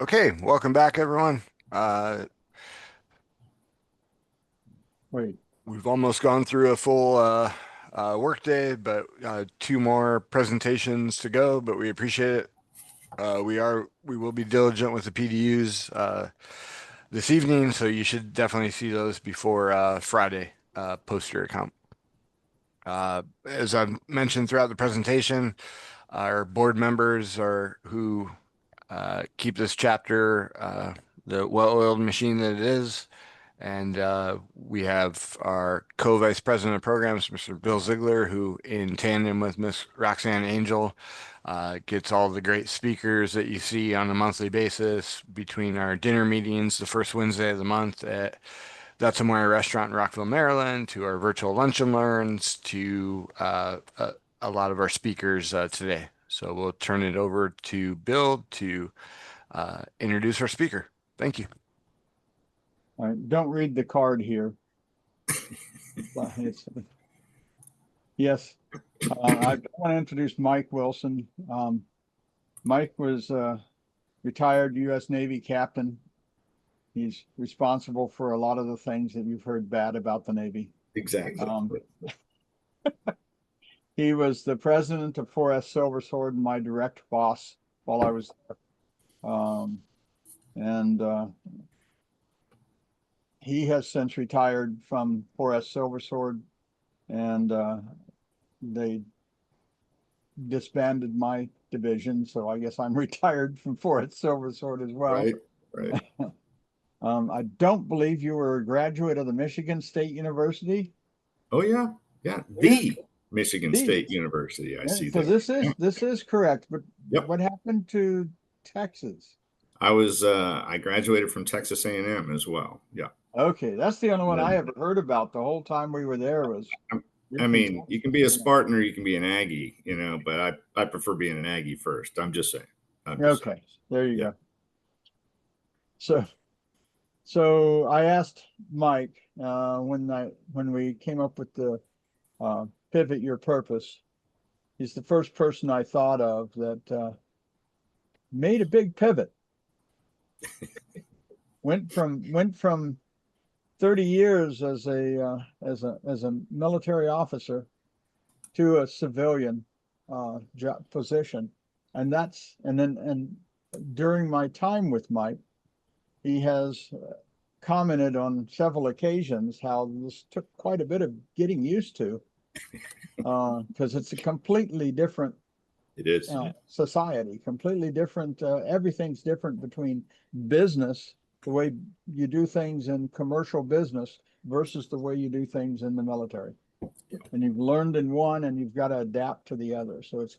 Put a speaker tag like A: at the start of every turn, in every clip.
A: Okay, welcome back, everyone.
B: Wait,
A: We've almost gone through a full work day, but two more presentations to go, but we appreciate it. We will be diligent with the PDUs this evening, so you should definitely see those before Friday. Post your account. As I've mentioned throughout the presentation, our board members are who keep this chapter the well-oiled machine that it is. And we have our co-vice president of programs, Mr. Bill Ziegler, who, in tandem with Miss Roxanne Angel, gets all the great speakers that you see on a monthly basis between our dinner meetings the first Wednesday of the month at That's Amore Restaurant in Rockville, Maryland, to our virtual lunch and learns, to a lot of our speakers today. So we'll turn it over to Bill to introduce our speaker. Thank you.
B: all right, don't read the card here. Yes, I want to introduce Mike Wilson. Mike was a retired U.S. Navy captain. He's responsible for a lot of the things that you've heard bad about the Navy.
C: Exactly.
B: Um, he was the president of 4S Silver Sword and my direct boss while I was there. And he has since retired from 4S Silver Sword, and they disbanded my division, so I guess I'm retired from 4S Silver Sword as well.
C: Right. Right.
B: I don't believe you were a graduate of the Michigan State University.
C: Oh yeah. Yeah.
B: Yeah,
C: The Michigan
B: the
C: State University. I see
B: so
C: there. Yeah.
B: this is correct, but
C: Yep.
B: what happened to Texas?
C: I graduated from Texas A&M as well. Yeah.
B: Okay, that's the only one I
C: And,
B: ever heard about the whole time we were there was
C: um,
B: you're
C: I
B: from
C: mean, you can be a
B: Texas.
C: Spartan or you can be an Aggie, but I prefer being an Aggie first. I'm just saying. I'm just saying.
B: Okay, there you
C: Yeah.
B: go. So I asked Mike when we came up with the pivot your purpose. He's the first person I thought of that made a big pivot. Went from 30 years as a military officer to a civilian job position, and during my time with Mike, he has commented on several occasions how this took quite a bit of getting used to because it's a completely different
C: It is.
B: society, completely different. Everything's different between business, the way you do things in commercial business versus the way you do things in the military. And you've learned in one and you've got to adapt to the other. So it's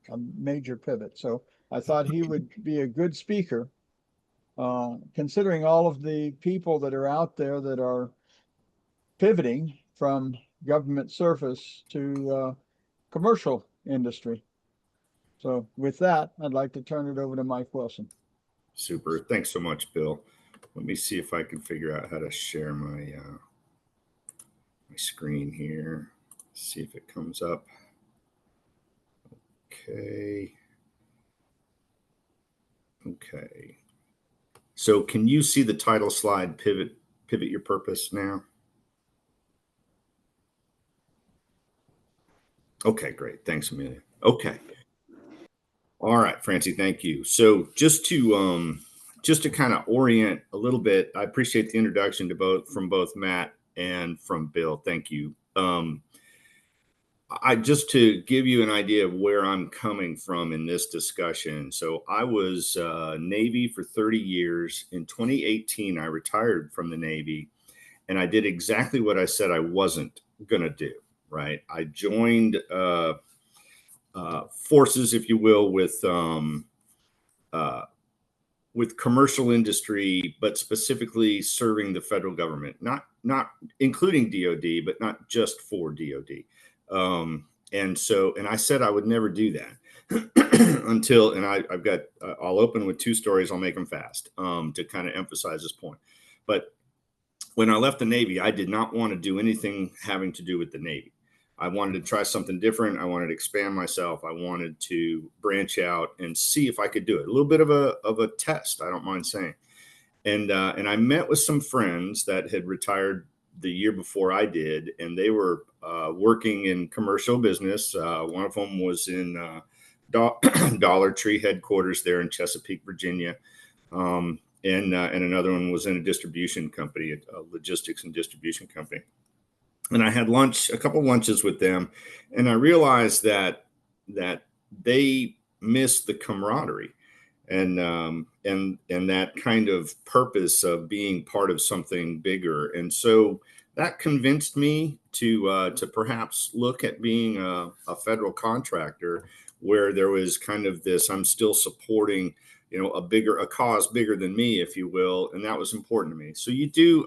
B: a major pivot. So I thought he would be a good speaker, considering all of the people that are out there that are pivoting from government service to commercial industry. So with that, I'd like to turn it over to Mike Wilson.
C: Super. Thanks so much, Bill. Let me see if I can figure out how to share my screen here. See if it comes up. Okay. Okay. So can you see the title slide, pivot your purpose now? Okay, great. Thanks, Amelia. Okay. All right, Francie, thank you. So just to kind of orient a little bit, I appreciate the introduction to both Matt and from Bill. Thank you. I just to give you an idea of where I'm coming from in this discussion. So I was Navy for 30 years. In 2018, I retired from the Navy, and I did exactly what I said I wasn't going to do. Right, I joined forces, if you will, uh, with commercial industry, but specifically serving the federal government, not including DoD, but not just for DoD. And I said I would never do that until, and I've got, I'll open with two stories. I'll make them fast to kind of emphasize this point. But when I left the Navy, I did not want to do anything having to do with the Navy. I wanted to try something different. I wanted to expand myself. I wanted to branch out and see if I could do it. A little bit of a test, I don't mind saying. And I met with some friends that had retired the year before I did, and they were working in commercial business. One of them was in Dollar Tree headquarters there in Chesapeake, Virginia. And another one was in a distribution company, a logistics and distribution company. And I had a couple lunches with them, and I realized that they missed the camaraderie and that kind of purpose of being part of something bigger. And so that convinced me to perhaps look at being a federal contractor, where there was kind of this, I'm still supporting, a cause bigger than me, if you will, and that was important to me. So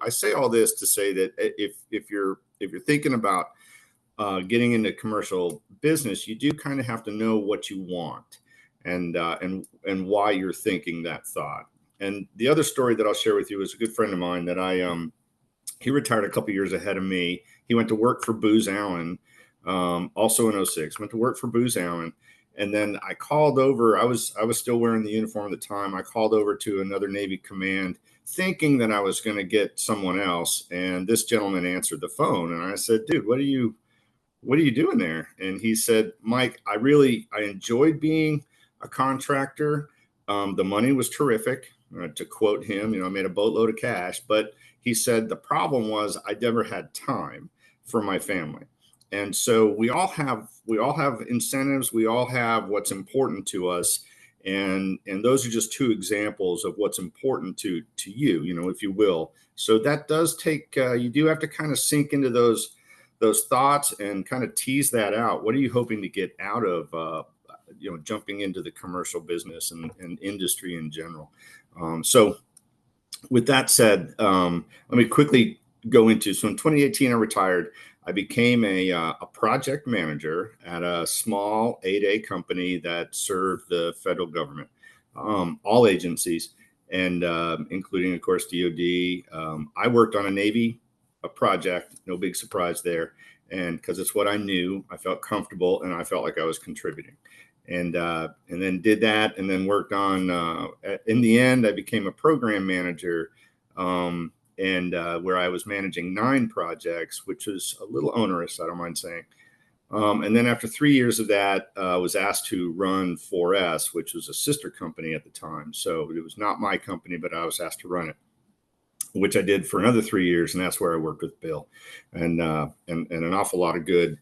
C: I say all this to say that if you're thinking about getting into commercial business, you do kind of have to know what you want and why you're thinking that thought. And the other story that I'll share with you is a good friend of mine that he retired a couple years ahead of me. He went to work for Booz Allen, also in 2006, went to work for Booz Allen. And then I called over, I was still wearing the uniform at the time. I called over to another Navy command thinking that I was going to get someone else. And this gentleman answered the phone. And I said, dude, what are you doing there? And he said, Mike, I enjoyed being a contractor. The money was terrific. To quote him, I made a boatload of cash, but he said the problem was I never had time for my family. And so we all have incentives. We all have what's important to us. And those are just two examples of what's important to you, if you will. So that does take, you do have to kind of sink into those thoughts and kind of tease that out. What are you hoping to get out of, jumping into the commercial business and industry in general? So with that said, let me quickly go into, so in 2018, I retired. I became a project manager at a small 8A company that served the federal government, all agencies, and including, of course, DOD. I worked on a project, no big surprise there. And because it's what I knew, I felt comfortable and I felt like I was contributing. And then did that, and then worked on, in the end, I became a program manager, where I was managing 9 projects, which was a little onerous, I don't mind saying. And then after 3 years of that, I was asked to run 4S, which was a sister company at the time. So it was not my company, but I was asked to run it, which I did for another 3 years. And that's where I worked with Bill, and an awful lot of good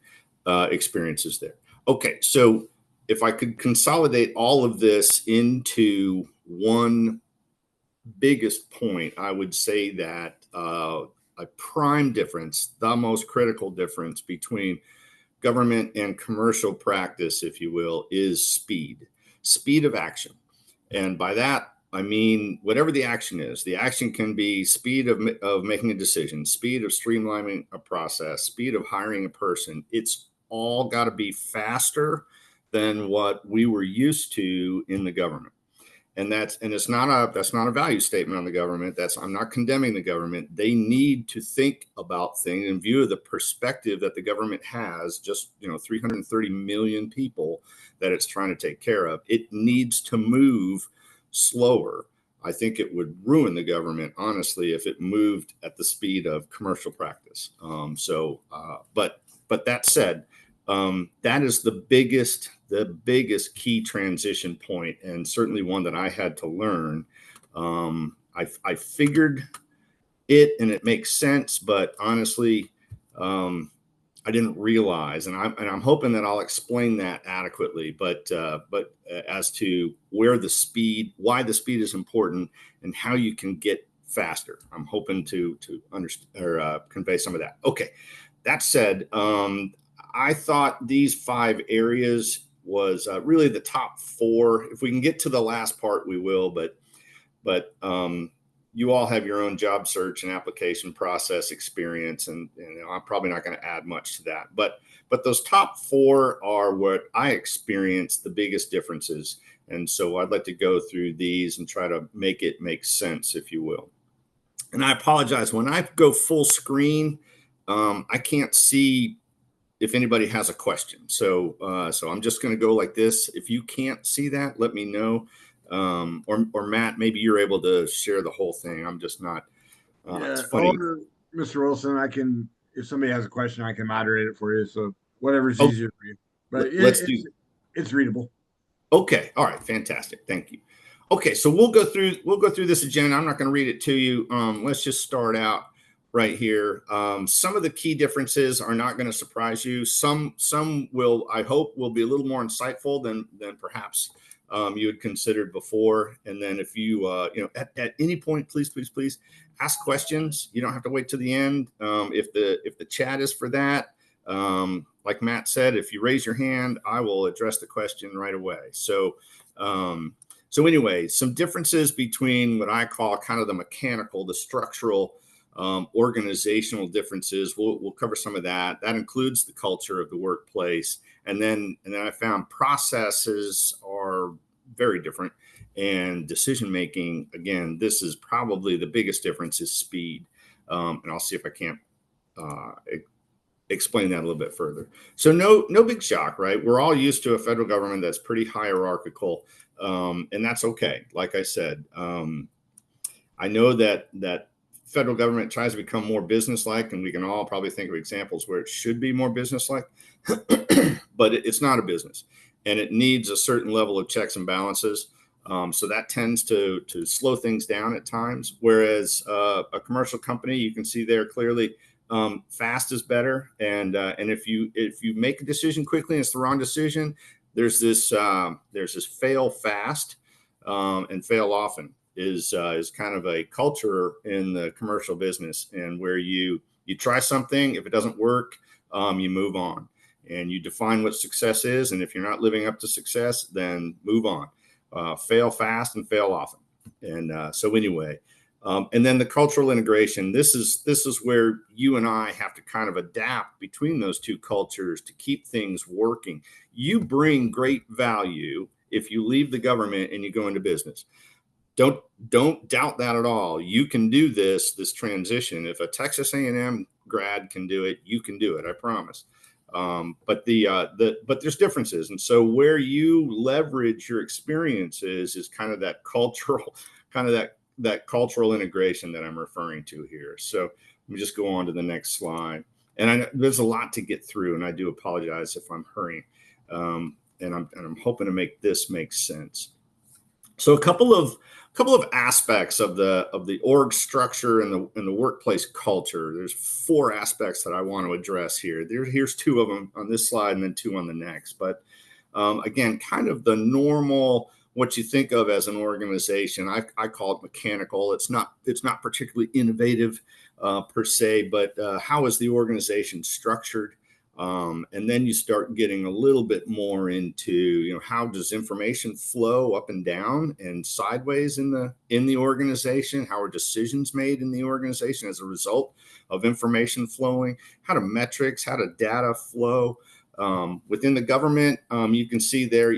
C: experiences there. Okay, so if I could consolidate all of this into one biggest point, I would say that a prime difference, the most critical difference between government and commercial practice, if you will, is speed of action. And by that, I mean, whatever the action is, the action can be speed of making a decision, speed of streamlining a process, speed of hiring a person. It's all got to be faster than what we were used to in the government. And that's not a value statement on the government. I'm not condemning the government. They need to think about things in view of the perspective that the government has, just 330 million people that it's trying to take care of. It needs to move slower. I think it would ruin the government, honestly, if it moved at the speed of commercial practice. But that said, that is the biggest key transition point, and certainly one that I had to learn. I figured it, and it makes sense, but honestly, I didn't realize, and I'm hoping that I'll explain that adequately. But as to why the speed is important and how you can get faster, I'm hoping to understand or convey some of that. Okay, that said, I thought these 5 areas was really the top 4. If we can get to the last part, we will. But you all have your own job search and application process experience, and I'm probably not going to add much to that. But those top 4 are what I experienced the biggest differences, and so I'd like to go through these and try to make it make sense, if you will. And I apologize, when I go full screen, I can't see if anybody has a question. So I'm just going to go like this. If you can't see that, let me know. Or Matt, maybe you're able to share the whole thing. I'm just not. It's funny.
D: Or Mr. Wilson, I can, if somebody has a question, I can moderate it for you. So whatever's
C: Oh,
D: easier for you. But
C: let's do.
D: it's readable.
C: Okay. All right. Fantastic. Thank you. Okay. So we'll go through this agenda. I'm not going to read it to you. Let's just start out right here. Some of the key differences are not going to surprise you. Some will, I hope, will be a little more insightful than perhaps you had considered before. And then if you at any point, please ask questions. You don't have to wait to the end. If the chat is for that, like Matt said, if you raise your hand, I will address the question right away. So anyway, some differences between what I call kind of the mechanical, the structural, organizational differences. We'll cover some of that. That includes the culture of the workplace. And then I found processes are very different, and decision making, again, this is probably the biggest difference is speed. And I'll see if I can't explain that a little bit further. So no big shock, right? We're all used to a federal government that's pretty hierarchical, and that's okay. Like I said, I know that federal government tries to become more business-like, and we can all probably think of examples where it should be more business-like, but it's not a business, and it needs a certain level of checks and balances. So that tends to slow things down at times. Whereas a commercial company, you can see there clearly, fast is better. And if you make a decision quickly and it's the wrong decision, there's this fail fast and fail often is kind of a culture in the commercial business, and where you try something, if it doesn't work, you move on, and you define what success is. And if you're not living up to success, then move on. Fail fast and fail often. And so anyway, and then the cultural integration. This is where you and I have to kind of adapt between those two cultures to keep things working. You bring great value if you leave the government and you go into business. Don't doubt that at all. You can do this transition. If a Texas A&M grad can do it, you can do it. I promise. But there's differences, and so where you leverage your experiences is kind of that cultural, that cultural integration that I'm referring to here. So let me just go on to the next slide. And I know there's a lot to get through, and I do apologize if I'm hurrying. And I'm hoping to make this make sense. So a couple of aspects of the org structure and the workplace culture. There's 4 aspects that I want to address here. Here's 2 of them on this slide and then 2 on the next. But again, kind of the normal, what you think of as an organization. I call it mechanical. It's not particularly innovative per se, but how is the organization structured? And then you start getting a little bit more into, how does information flow up and down and sideways in the organization? How are decisions made in the organization as a result of information flowing? How do metrics, how do data flow within the government? You can see there,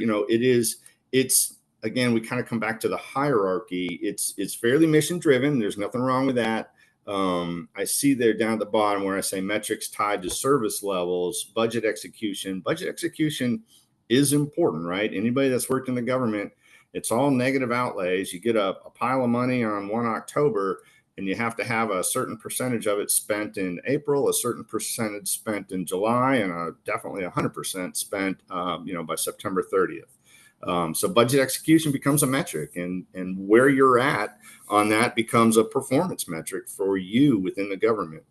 C: it's again, we kind of come back to the hierarchy. It's fairly mission driven. There's nothing wrong with that. I see there down at the bottom where I say metrics tied to service levels, budget execution. Budget execution is important, right? Anybody that's worked in the government, it's all negative outlays. You get a pile of money on 1 October, and you have to have a certain percentage of it spent in April, a certain percentage spent in July, and definitely 100% spent, by September 30th. So budget execution becomes a metric, and where you're at on that becomes a performance metric for you within the government.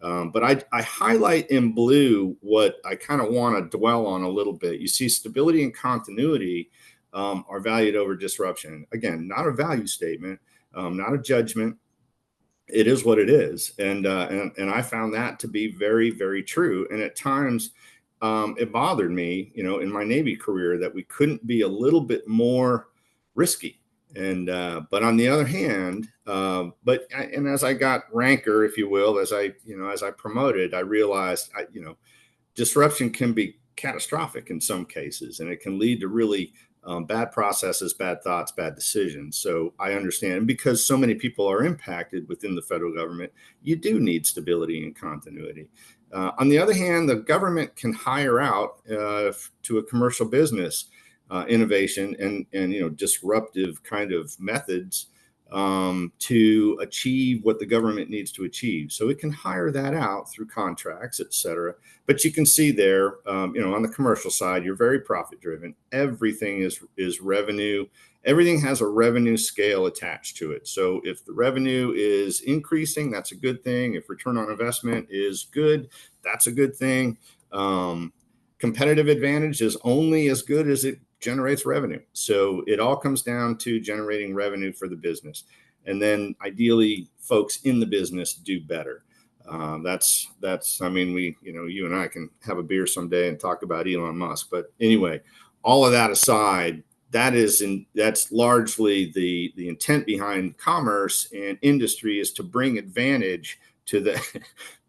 C: But I highlight in blue what I kind of want to dwell on a little bit. You see stability and continuity are valued over disruption. Again, not a value statement, not a judgment. It is what it is. And I found that to be very, very true. And at times, it bothered me, in my Navy career, that we couldn't be a little bit more risky. And but on the other hand, and as I got ranker, if you will, as I promoted, I realized, disruption can be catastrophic in some cases, and it can lead to really bad processes, bad thoughts, bad decisions. So I understand, and because so many people are impacted within the federal government, you do need stability and continuity. On the other hand, the government can hire out to a commercial business innovation and disruptive kind of methods to achieve what the government needs to achieve. So it can hire that out through contracts, et cetera. But you can see there, on the commercial side, you're very profit driven. Everything is revenue. Everything has a revenue scale attached to it. So if the revenue is increasing, that's a good thing. If return on investment is good, that's a good thing. Competitive advantage is only as good as it generates revenue. So it all comes down to generating revenue for the business. And then ideally folks in the business do better. I mean, you and I can have a beer someday and talk about Elon Musk, but anyway, all of that aside, that's largely the intent behind commerce and industry is to bring advantage to the,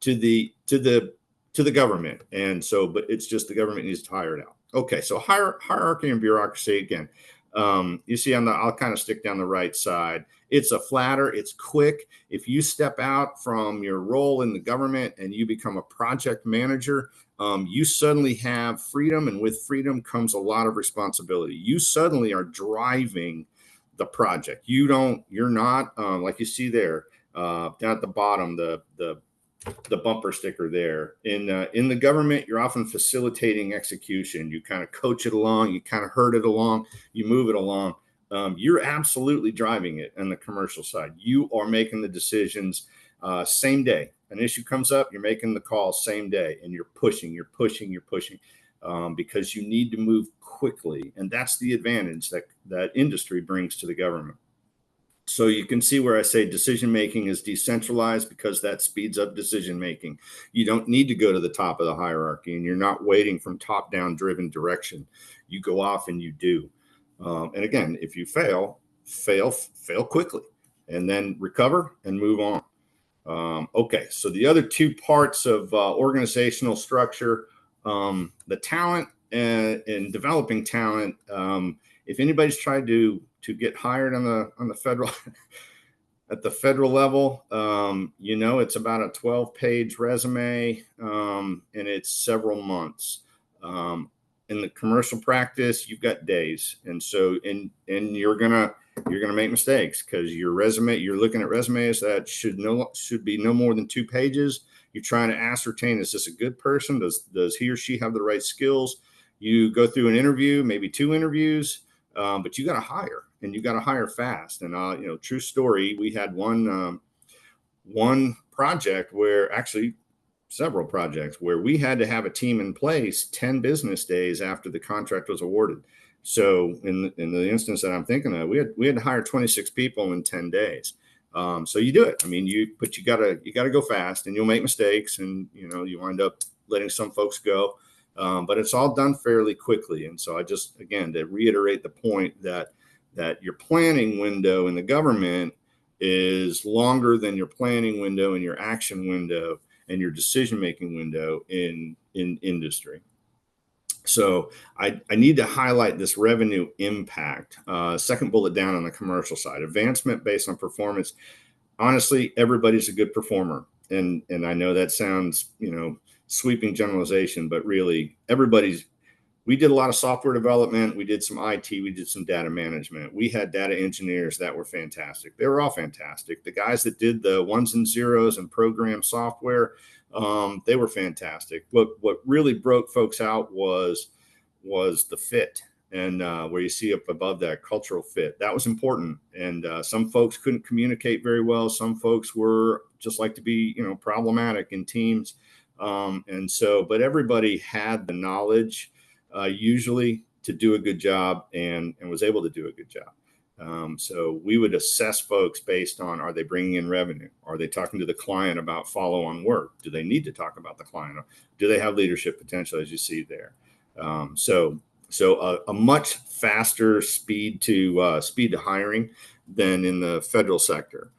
C: to the government. And so, but it's just the government needs to hire it out. Okay, so hierarchy and bureaucracy again. You see I'll kind of stick down the right side. It's a flatter, it's quick. If you step out from your role in the government and you become a project manager, you suddenly have freedom, and with freedom comes a lot of responsibility. You suddenly are driving the project. You're not like you see there down at the bottom, the bumper sticker there. In the government, you're often facilitating execution. You kind of coach it along, you kind of herd it along, you move it along. You're absolutely driving it on the commercial side. You are making the decisions same day. An issue comes up, you're making the call same day, and you're pushing because you need to move quickly. And that's the advantage that industry brings to the government. So you can see where I say decision-making is decentralized because that speeds up decision-making. You don't need to go to the top of the hierarchy, and you're not waiting from top-down driven direction. You go off and you do. And again, if you fail quickly and then recover and move on. Okay, so the other two parts of organizational structure, the talent and developing talent. If anybody's tried to get hired on the federal at the federal level, it's about a 12-page resume, and it's several months. In the commercial practice, you've got days, and so and you're gonna make mistakes because you're looking at resumes that should be no more than 2 pages. You're trying to ascertain, is this a good person? Does he or she have the right skills? You go through an interview, maybe 2 interviews, but you got to hire, and you got to hire fast. And true story, we had one project where actually several projects where we had to have a team in place 10 business days after the contract was awarded. So in the instance that I'm thinking of, we had to hire 26 people in 10 days. So you do it. I mean, you gotta go fast, and you'll make mistakes, and you wind up letting some folks go. But it's all done fairly quickly. And so I just, again, to reiterate the point that your planning window in the government is longer than your planning window and your action window and your decision-making window in industry. So I need to highlight this revenue impact. Second bullet down on the commercial side, advancement based on performance. Honestly, everybody's a good performer. And I know that sounds, sweeping generalization, but really we did a lot of software development. We did some IT, we did some data management. We had data engineers that were fantastic. They were all fantastic. The guys that did the ones and zeros and program software, they were fantastic. What really broke folks out was the fit, and where you see up above that, cultural fit. That was important. And some folks couldn't communicate very well. Some folks were just like to be, problematic in teams. But everybody had the knowledge usually to do a good job and was able to do a good job. So we would assess folks based on, are they bringing in revenue? Are they talking to the client about follow-on work? Do they need to talk about the client? Do they have leadership potential, as you see there? So a much faster speed to hiring than in the federal sector.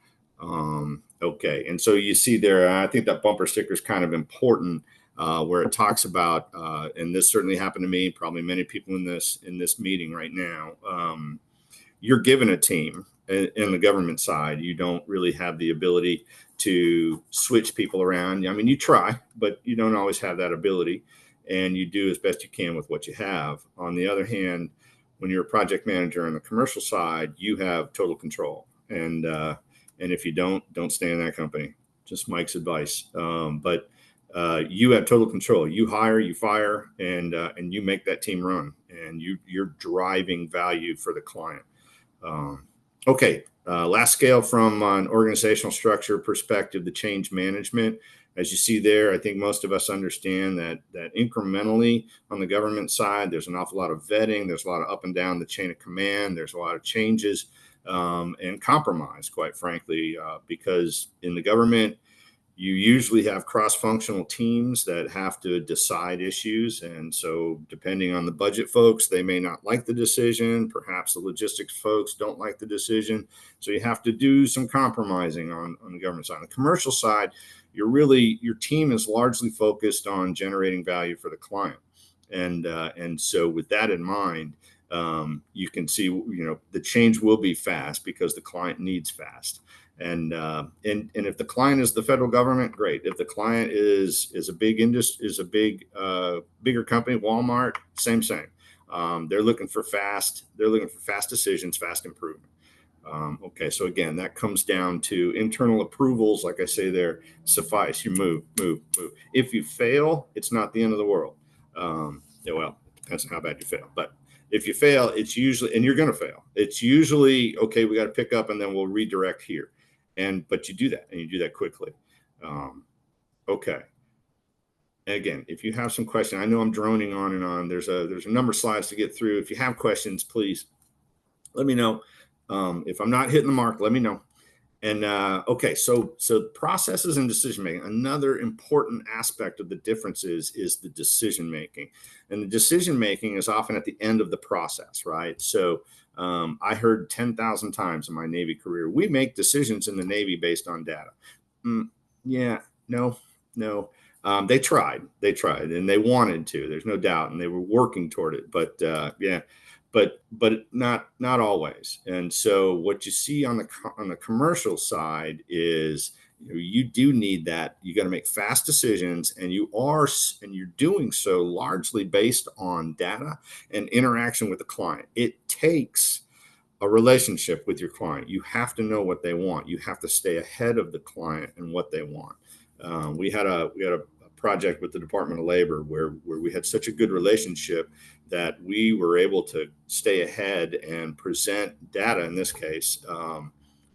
C: Okay, and so you see there, I think that bumper sticker is kind of important, where it talks about, and this certainly happened to me, probably many people in this meeting right now. You're given a team, in the government side, you don't really have the ability to switch people around. I mean, you try, but you don't always have that ability, and you do as best you can with what you have. On the other hand, when you're a project manager on the commercial side, you have total control. And if you don't stay in that company. Just Mike's advice. But you have total control. You hire, you fire, and you make that team run, and you're driving value for the client. Okay, last scale from an organizational structure perspective, the change management. As you see there, I think most of us understand that incrementally on the government side, there's an awful lot of vetting. There's a lot of up and down the chain of command. There's a lot of changes and compromise, quite frankly, because in the government, you usually have cross-functional teams that have to decide issues. And so depending on the budget folks, they may not like the decision. Perhaps the logistics folks don't like the decision. So you have to do some compromising on the government side. On the commercial side, your team is largely focused on generating value for the client. And so with that in mind, you can see, the change will be fast because the client needs fast. And if the client is the federal government, great. If the client is a big industry, bigger company, Walmart, same. They're looking for fast decisions, fast improvement. Okay, so again, that comes down to internal approvals. Like I say there, suffice. You move. If you fail, it's not the end of the world. Well, it depends on how bad you fail, but if you fail, it's usually, and you're going to fail, it's usually, okay, we got to pick up and then we'll redirect here. But you do that, and you do that quickly. Okay. And again, if you have some questions, I know I'm droning on and on. There's a number of slides to get through. If you have questions, please let me know. If I'm not hitting the mark, let me know. And okay, so processes and decision making. Another important aspect of the differences is the decision making, and the decision making is often at the end of the process, right? So I heard 10,000 times in my Navy career, we make decisions in the Navy based on data. Yeah, no. They tried, and they wanted to. There's no doubt, and they were working toward it. But but not always. And so what you see on the commercial side is you do need that. You got to make fast decisions, and you're doing so largely based on data and interaction with the client. It takes a relationship with your client. You have to know what they want. You have to stay ahead of the client and what they want. We had a project with the Department of Labor where we had such a good relationship that we were able to stay ahead and present data, in this case,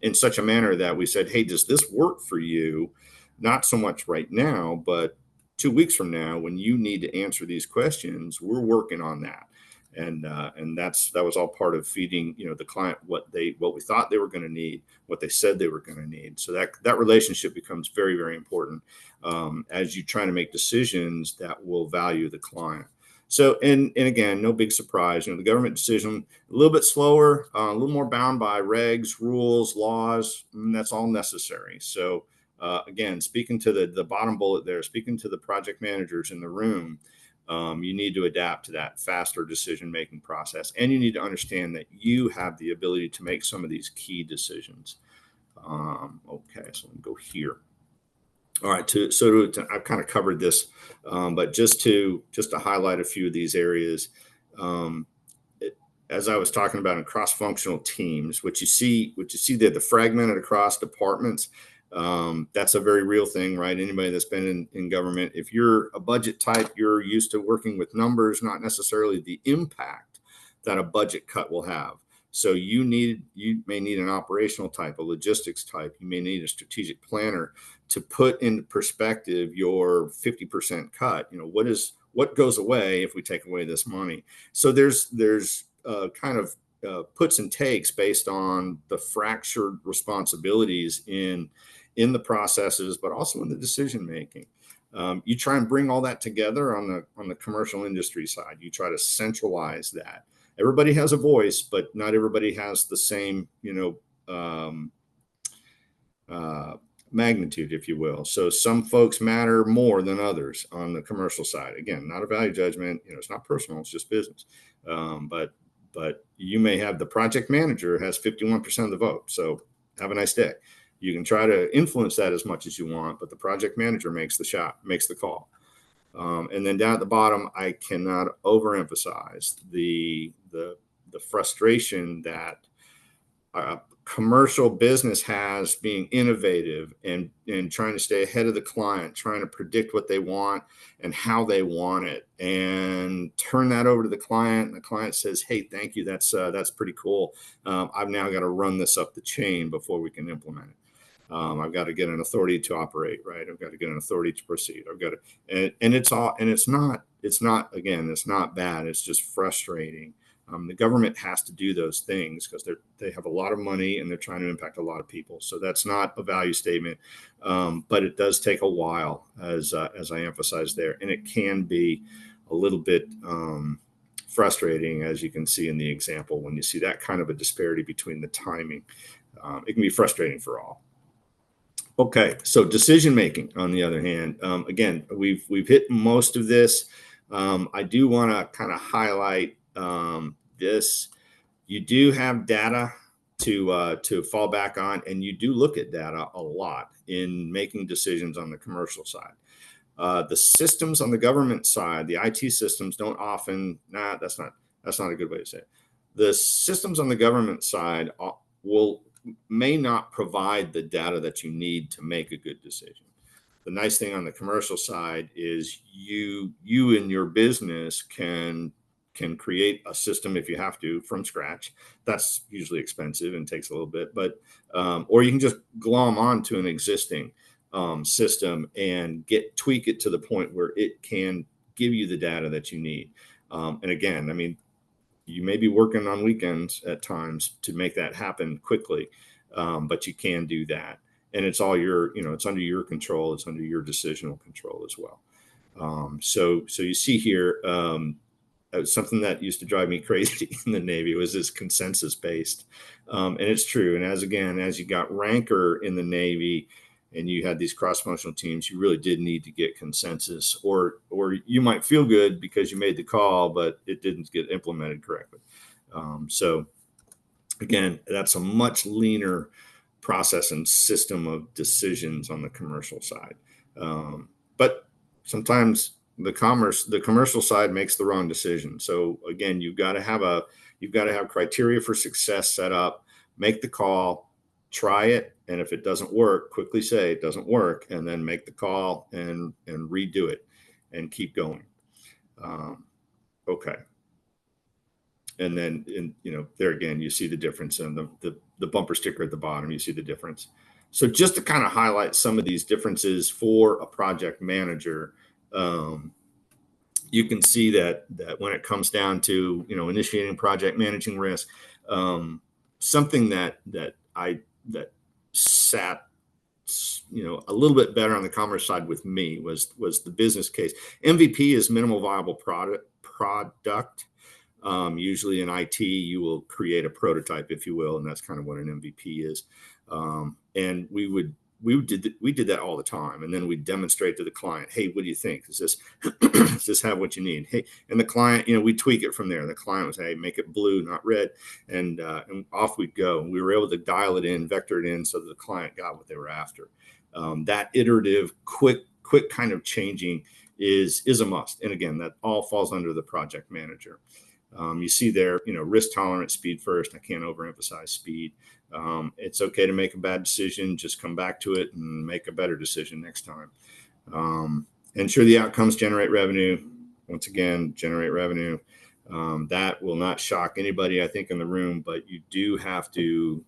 C: in such a manner that we said, hey, does this work for you? Not so much right now, but 2 weeks from now, when you need to answer these questions, we're working on that. And that was all part of feeding, the client what we thought they were going to need, what they said they were going to need. So that relationship becomes very, very important as you try to make decisions that will value the client. So, and again, no big surprise, the government decision, a little bit slower, a little more bound by regs, rules, laws, and that's all necessary. So again, speaking to the bottom bullet there, speaking to the project managers in the room, you need to adapt to that faster decision-making process. And you need to understand that you have the ability to make some of these key decisions. Okay, so let me go here. All right, I've kind of covered this, but just to highlight a few of these areas, as I was talking about in cross-functional teams, what you see there, the fragmented across departments, that's a very real thing, right? Anybody that's been in government, if you're a budget type, you're used to working with numbers, not necessarily the impact that a budget cut will have. So you may need an operational type, a logistics type. You may need a strategic planner to put into perspective your 50% cut. What goes away if we take away this money? So there's kind of puts and takes based on the fractured responsibilities in the processes, but also in the decision making. You try and bring all that together on the commercial industry side. You try to centralize that. Everybody has a voice, but not everybody has the same, magnitude, if you will. So some folks matter more than others on the commercial side. Again, not a value judgment. It's not personal. It's just business. But But you may have the project manager has 51% of the vote. So have a nice day. You can try to influence that as much as you want, but the project manager makes the shot, makes the call. And then down at the bottom, I cannot overemphasize the frustration that commercial business has being innovative and trying to stay ahead of the client, trying to predict what they want and how they want it, and turn that over to the client. And the client says, "Hey, thank you. That's pretty cool. I've now got to run this up the chain before we can implement it. I've got to get an authority to operate, right? I've got to get an authority to proceed. I've got to, and it's all, and it's not bad. It's just frustrating. The government has to do those things because they have a lot of money and they're trying to impact a lot of people. So that's not a value statement, but it does take a while, as I emphasized there, and it can be a little bit frustrating, as you can see in the example. When you see that kind of a disparity between the timing, it can be frustrating for all. Okay, so decision making, on the other hand, again, we've hit most of this. I do want to kind of highlight this. You do have data to fall back on, and you do look at data a lot in making decisions on the commercial side. The systems on the government side, the IT systems, don't often. That's not a good way to say it. The systems on the government side may not provide the data that you need to make a good decision. The nice thing on the commercial side is you in your business can create a system if you have to from scratch. That's usually expensive and takes a little bit, but or you can just glom onto an existing system and tweak it to the point where it can give you the data that you need. And again, I mean, you may be working on weekends at times to make that happen quickly, but you can do that. And it's all it's under your control. It's under your decisional control as well. So you see here, something that used to drive me crazy in the Navy was this consensus based. And it's true. And as you got ranker in the Navy and you had these cross-functional teams, you really did need to get consensus, or you might feel good because you made the call, but it didn't get implemented correctly. So again, that's a much leaner process and system of decisions on the commercial side. But sometimes the commercial side makes the wrong decision. So again, you've got to have criteria for success set up, make the call, try it. And if it doesn't work, quickly say it doesn't work, and then make the call and redo it and keep going. Okay. And then there again, you see the difference in the bumper sticker at the bottom. You see the difference. So just to kind of highlight some of these differences for a project manager, you can see that when it comes down to initiating project, managing risk, something that sat a little bit better on the commerce side with me was the business case. MVP is minimal viable product. Usually in IT, you will create a prototype, if you will, and that's kind of what an MVP is. And we did that all the time, and then we demonstrate to the client, hey, what do you think? Does this have what you need? Hey, and the client, we tweak it from there. The client was, hey, make it blue, not red, and off we'd go. And we were able to dial it in, vector it in, so that the client got what they were after. That iterative, quick kind of changing is a must. And again, that all falls under the project manager. You see there, risk tolerance, speed first. I can't overemphasize speed. It's okay to make a bad decision. Just come back to it and make a better decision next time. Ensure the outcomes generate revenue. Once again, generate revenue. That will not shock anybody, I think, in the room, but you do have to.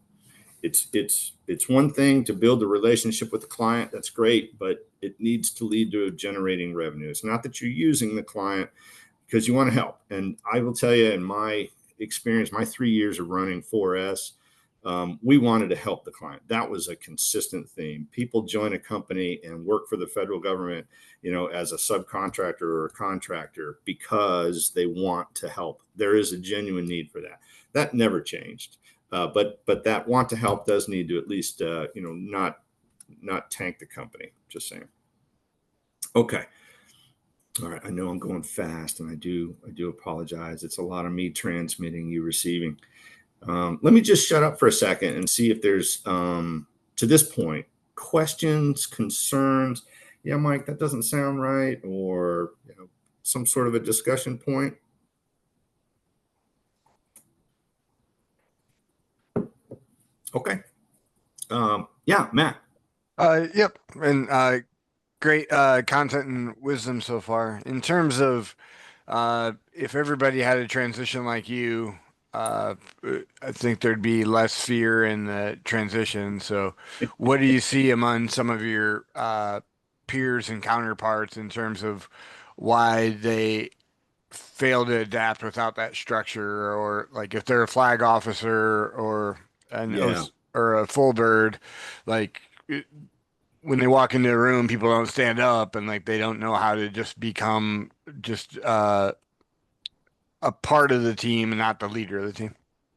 C: It's one thing to build a relationship with the client. That's great, but it needs to lead to generating revenue. It's not that you're using the client because you want to help. And I will tell you, in my experience, my 3 years of running 4S, we wanted to help the client. That was a consistent theme. People join a company and work for the federal government, as a subcontractor or a contractor because they want to help. There is a genuine need for that. That never changed. But that want to help does need to at least, not tank the company. Just saying. Okay. All right, I know I'm going fast, and I do apologize. It's a lot of me transmitting, you receiving. Let me just shut up for a second and see if there's to this point questions, concerns. Yeah, Mike, that doesn't sound right, or some sort of a discussion point. Okay. Yeah, Matt.
A: Yep. And great content and wisdom so far. In terms of if everybody had a transition like you, uh, I think there'd be less fear in the transition. So, what do you see among some of your peers and counterparts in terms of why they fail to adapt without that structure, or like if they're a flag officer or an
C: Yeah,
A: or a full bird, like when they walk into a room, people don't stand up and like they don't know how to just become just a part of the team and not the leader of the team.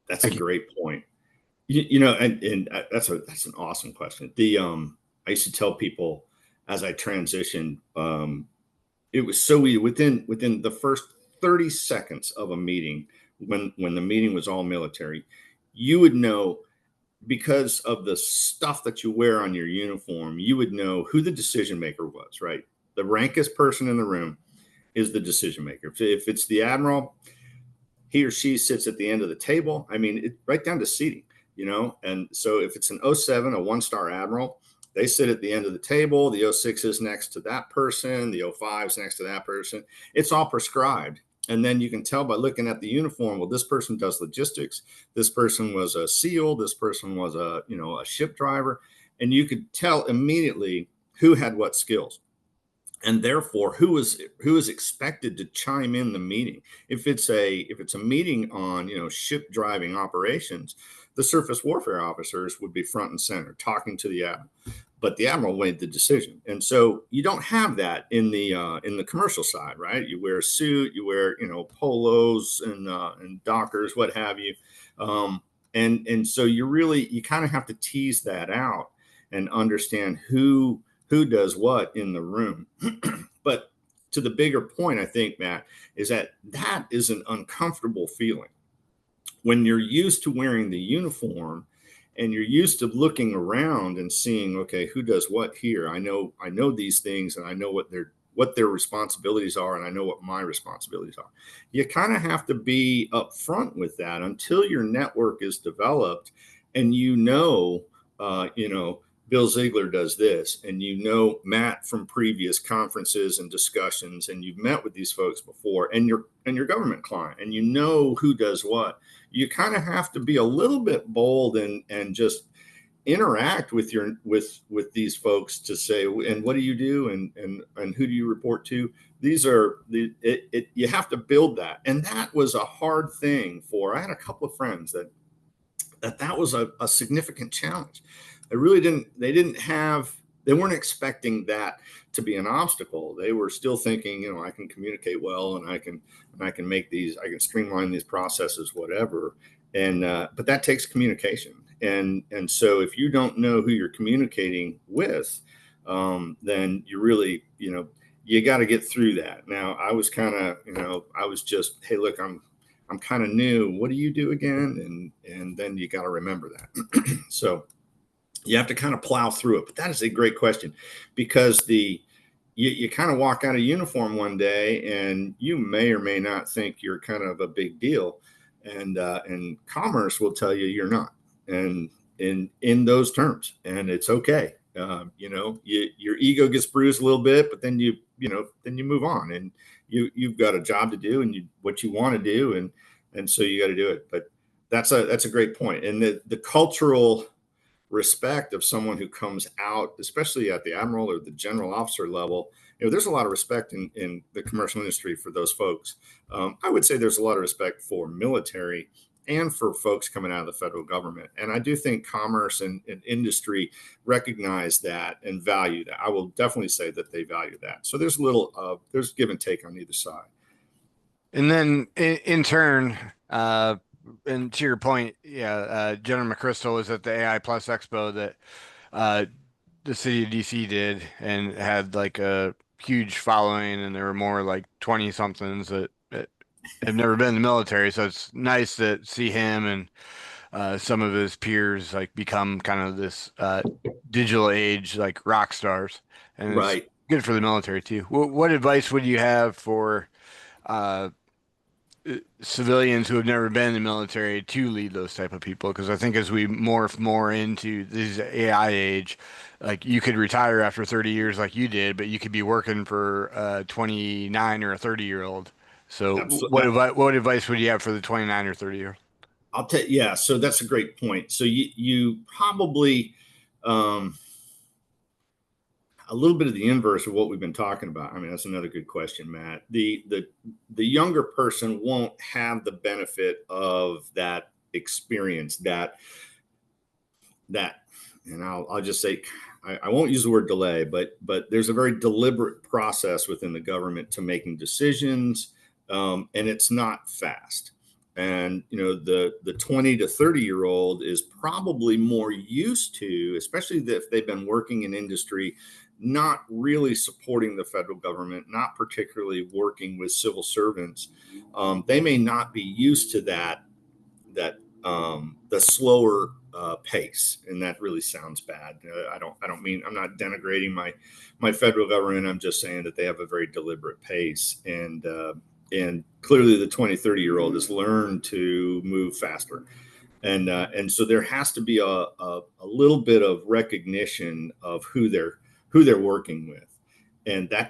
C: that's a
A: Thank you.
C: great point. And that's an awesome question. I used to tell people as I transitioned, it was so easy within the first 30 seconds of a meeting, when the meeting was all military, you would know, because of the stuff that you wear on your uniform, you would know who the decision maker was, right? The rankest person in the room is the decision maker. If it's the admiral, he or she sits at the end of the table. I mean, right down to seating, And so if it's an O7, a 1-star admiral, they sit at the end of the table. The O6 is next to that person. The O5 is next to that person. It's all prescribed. And then you can tell by looking at the uniform, well, this person does logistics. This person was a SEAL. This person was a ship driver. And you could tell immediately who had what skills, and therefore who is expected to chime in the meeting. If it's a meeting on ship driving operations, the surface warfare officers would be front and center talking to the admiral, but the admiral made the decision. And so you don't have that in the commercial side, right? You wear a suit, you wear polos and dockers, what have you. And so you kind of have to tease that out and understand who does what in the room. But to the bigger point, I think, Matt, is that is an uncomfortable feeling when you're used to wearing the uniform and you're used to looking around and seeing, okay, who does what here? I know these things, and I know what their responsibilities are, and I know what my responsibilities are. You kind of have to be upfront with that until your network is developed, and Bill Ziegler does this, and Matt from previous conferences and discussions, and you've met with these folks before, and your government client, and who does what. You kind of have to be a little bit bold and just interact with these folks to say, and what do you do, and who do you report to? You have to build that, and that was a hard thing I had a couple of friends that was a significant challenge. They weren't expecting that to be an obstacle. They were still thinking, I can communicate well, and I can streamline these processes, whatever. But that takes communication. And so if you don't know who you're communicating with, then you really, you got to get through that. Now, I was kind of, I was just, hey, look, I'm kind of new. What do you do again? And then you got to remember that. So you have to kind of plow through it. But that is a great question, because you kind of walk out of uniform one day and you may or may not think you're kind of a big deal. And commerce will tell you you're not. And in those terms, and it's okay. Your ego gets bruised a little bit, but then you move on, and you've got a job to do, and what you want to do. And so you got to do it. But that's a great point. And the cultural respect of someone who comes out, especially at the admiral or the general officer level, there's a lot of respect in the commercial industry for those folks. I would say there's a lot of respect for military and for folks coming out of the federal government. And I do think commerce and industry recognize that and value that. I will definitely say that they value that. So there's there's give and take on either side.
A: And then in turn, and to your point, General McChrystal was at the AI Plus Expo that the city of DC did, and had like huge following, and there were more like 20 somethings that have never been in the military. So it's nice to see him and some of his peers like become kind of this digital age like rock stars, and it's
C: Right.
A: good for the military too. What advice would you have for uh, civilians who have never been in the military to lead those type of people? Because I think as we morph more into this AI age, like you could retire after 30 years like you did, but you could be working for a 29 or a 30-year-old. So
C: Absolutely.
A: what advice would you have for the 29 or 30-year-old?
C: I'll tell you, yeah. So that's a great point. So you probably, um, a little bit of the inverse of what we've been talking about. I mean, that's another good question, Matt. The younger person won't have the benefit of that experience, that, and I'll just say, I won't use the word delay, but there's a very deliberate process within the government to making decisions, and it's not fast. And the 20 to 30-year-old is probably more used to, especially if they've been working in industry, not really supporting the federal government, not particularly working with civil servants. They may not be used to that the slower pace, and that really sounds bad. I don't mean, I'm not denigrating my federal government. I'm just saying that they have a very deliberate pace, and clearly the 20-30-year-old has learned to move faster, and so there has to be a little bit of recognition of who they're working with, and that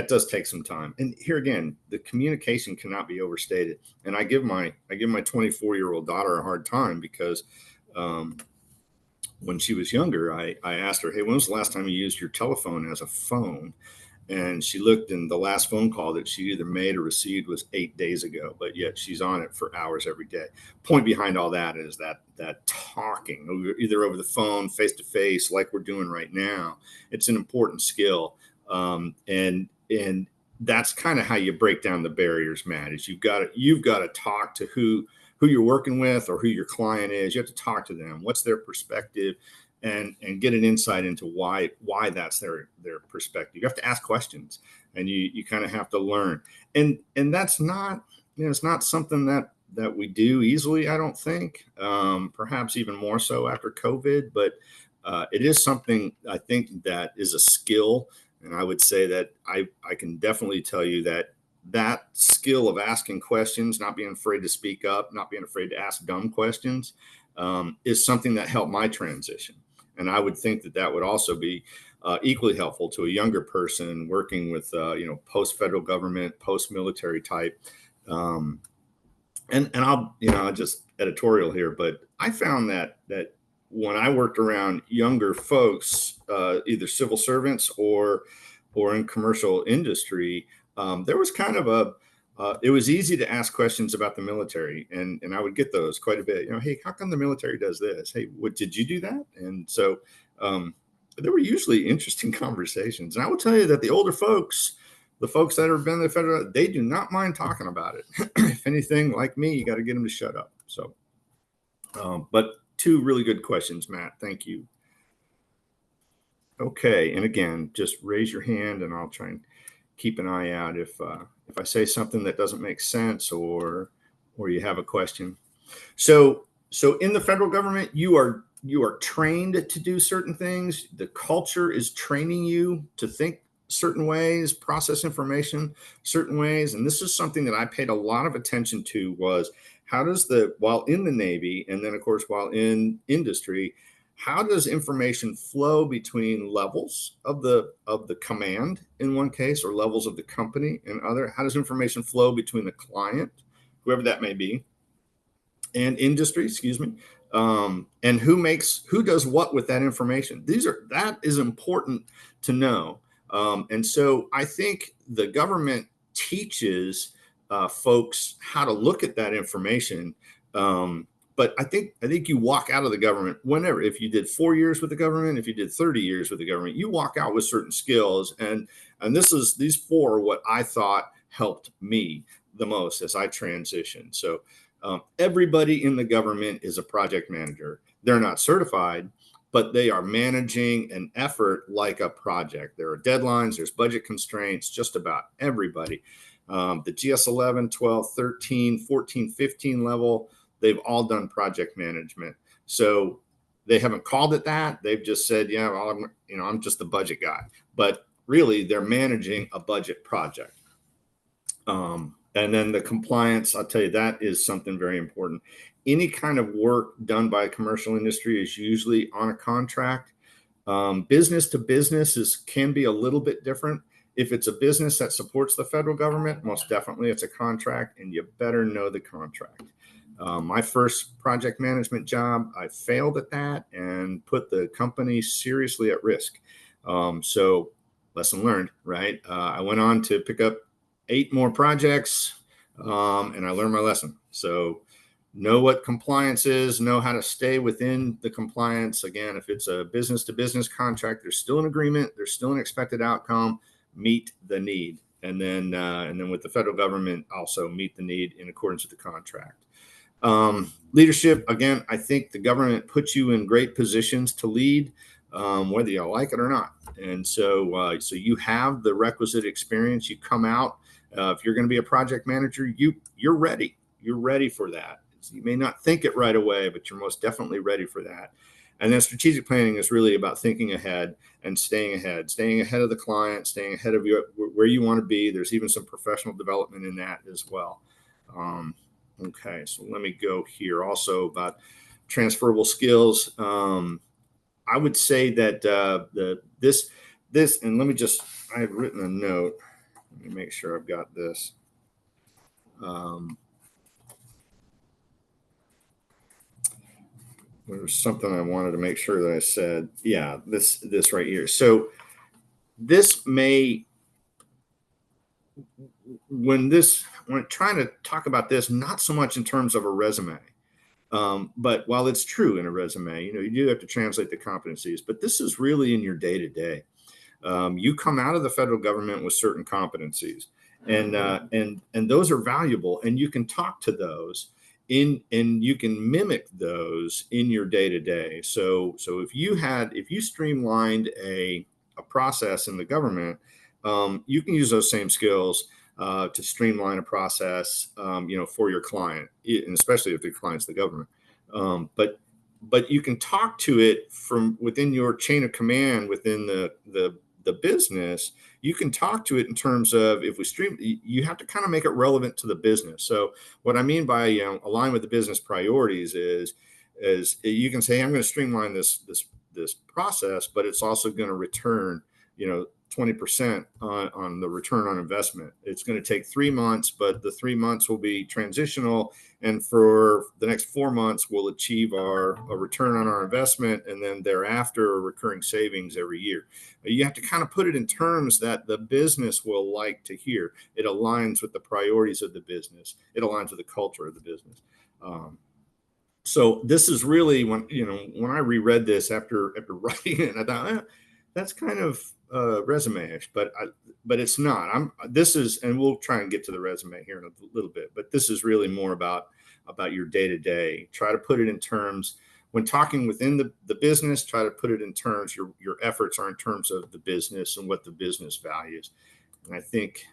C: does take some time. And here again, the communication cannot be overstated. And I give my 24-year-old daughter a hard time because when she was younger, I asked her, hey, when was the last time you used your telephone as a phone? And she looked, and the last phone call that she either made or received was 8 days ago, but yet she's on it for hours every day. Point behind all that is that talking, either over the phone, face to face, like we're doing right now, it's an important skill. And that's kind of how you break down the barriers, Matt. Is you've got to talk to who you're working with or who your client is. You have to talk to them. What's their perspective? And get an insight into why that's their perspective. You have to ask questions, and you kind of have to learn. And that's not, it's not something that we do easily, I don't think. Perhaps even more so after COVID, but it is something I think that is a skill. And I would say that I can definitely tell you that skill of asking questions, not being afraid to speak up, not being afraid to ask dumb questions, is something that helped my transition. And I would think that would also be equally helpful to a younger person working with, post-federal government, post-military type. And I'll just editorial here, but I found that when I worked around younger folks, either civil servants or in commercial industry, there was kind of it was easy to ask questions about the military, and I would get those quite a bit. Hey, how come the military does this? Hey, what did you do that? And so there were usually interesting conversations. And I will tell you that the older folks, the folks that have been in the federal, they do not mind talking about it. If anything, like me, you got to get them to shut up. So, but two really good questions, Matt. Thank you. Okay, and again, just raise your hand, and I'll try and keep an eye out if I say something that doesn't make sense or you have a question. So in the federal government, you are trained to do certain things. The culture is training you to think certain ways, process information certain ways. And this is something that I paid a lot of attention to, was how does while in the Navy, and then of course while in industry, how does information flow between levels of the command in one case, or levels of the company in other? How does information flow between the client, whoever that may be, and industry, excuse me, and who does what with that information? That is important to know. And so I think the government teaches folks how to look at that information. But I think you walk out of the government whenever, if you did 4 years with the government, if you did 30 years with the government, you walk out with certain skills. And these four are what I thought helped me the most as I transitioned. So everybody in the government is a project manager. They're not certified, but they are managing an effort like a project. There are deadlines, there's budget constraints, just about everybody. The GS 11, 12, 13, 14, 15 level, they've all done project management. So they haven't called it that. They've just said, yeah, well, I'm just the budget guy. But really, they're managing a budget project. And then the compliance, I'll tell you, that is something very important. Any kind of work done by a commercial industry is usually on a contract. Business to business can be a little bit different. If it's a business that supports the federal government, most definitely it's a contract, and you better know the contract. My first project management job, I failed at that and put the company seriously at risk. So lesson learned, right? I went on to pick up 8 more projects, and I learned my lesson. So know what compliance is, know how to stay within the compliance. Again, if it's a business to business contract, there's still an agreement, there's still an expected outcome, meet the need. And then with the federal government, also meet the need in accordance with the contract. Leadership, again, I think the government puts you in great positions to lead, whether you like it or not. And so you have the requisite experience. You come out. If you're going to be a project manager, you're ready. You're ready for that. You may not think it right away, but you're most definitely ready for that. And then strategic planning is really about thinking ahead and staying ahead of the client, staying ahead of where you want to be. There's even some professional development in that as well. Okay, so let me go here also about transferable skills. I would say that this, and let me just, I have written a note. Let me make sure I've got this. There was something I wanted to make sure that I said. Yeah, this right here. So this may, when trying to talk about this, not so much in terms of a resume, but while it's true in a resume, you do have to translate the competencies, but this is really in your day to day. You come out of the federal government with certain competencies, and those are valuable, and you can talk to those and you can mimic those in your day to day. So if you streamlined a process in the government, you can use those same skills to streamline a process, for your client, and especially if the client's the government. But you can talk to it from within your chain of command within the business. You can talk to it in terms of, if we stream, you have to kind of make it relevant to the business. So what I mean by align with the business priorities is you can say, I'm going to streamline this process, but it's also going to return 20% on the return on investment. It's going to take 3 months, but the 3 months will be transitional. And for the next 4 months, we'll achieve a return on our investment. And then thereafter, recurring savings every year. You have to kind of put it in terms that the business will like to hear. It aligns with the priorities of the business. It aligns with the culture of the business. So this is really when I reread this after writing it, I thought, that's kind of resume-ish, but it's not. And we'll try and get to the resume here in a little bit, but this is really more about your day-to-day. Try to put it in terms, when talking within the business, try to put it in terms, your efforts are in terms of the business and what the business values. And I think,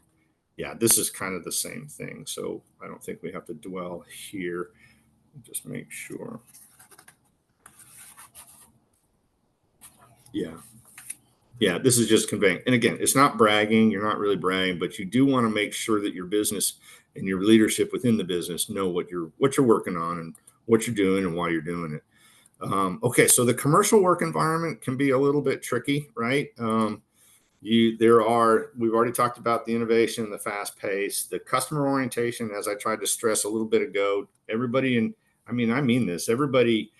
C: this is kind of the same thing. So I don't think we have to dwell here. Just make sure. Yeah, this is just conveying. And again, it's not bragging. You're not really bragging, but you do want to make sure that your business and your leadership within the business know what you're working on and what you're doing and why you're doing it. Okay, so the commercial work environment can be a little bit tricky, right? We've already talked about the innovation, the fast pace, the customer orientation, as I tried to stress a little bit ago. Everybody, I mean this, everybody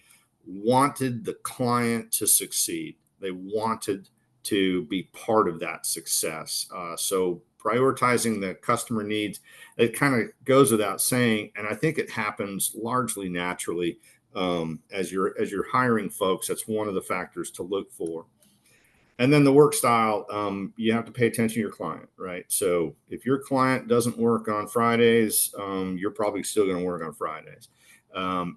C: wanted the client to succeed. They wanted to be part of that success. So prioritizing the customer needs, it kind of goes without saying, and I think it happens largely naturally as you're hiring folks. That's one of the factors to look for. And then the work style, you have to pay attention to your client, right? So if your client doesn't work on Fridays, you're probably still going to work on Fridays.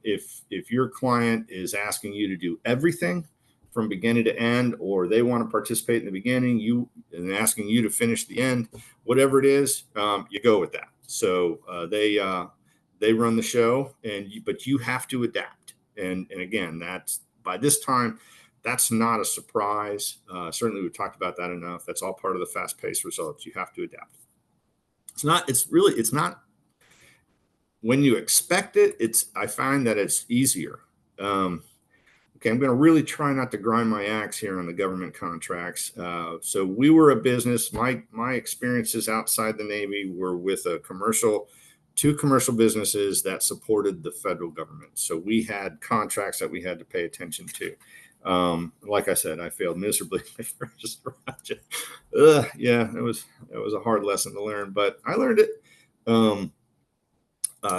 C: If your client is asking you to do everything, from beginning to end, or they want to participate in the beginning, and asking you to finish the end, whatever it is, you go with that. So they run the show, but you have to adapt. And again, that's by this time, that's not a surprise. Certainly, we've talked about that enough. That's all part of the fast-paced results. You have to adapt. It's not when you expect it. I find that it's easier. Okay, I'm going to really try not to grind my axe here on the government contracts. So we were a business. My experiences outside the Navy were with two commercial businesses that supported the federal government. So we had contracts that we had to pay attention to. Like I said, I failed miserably my first project. Yeah, it was a hard lesson to learn, but I learned it.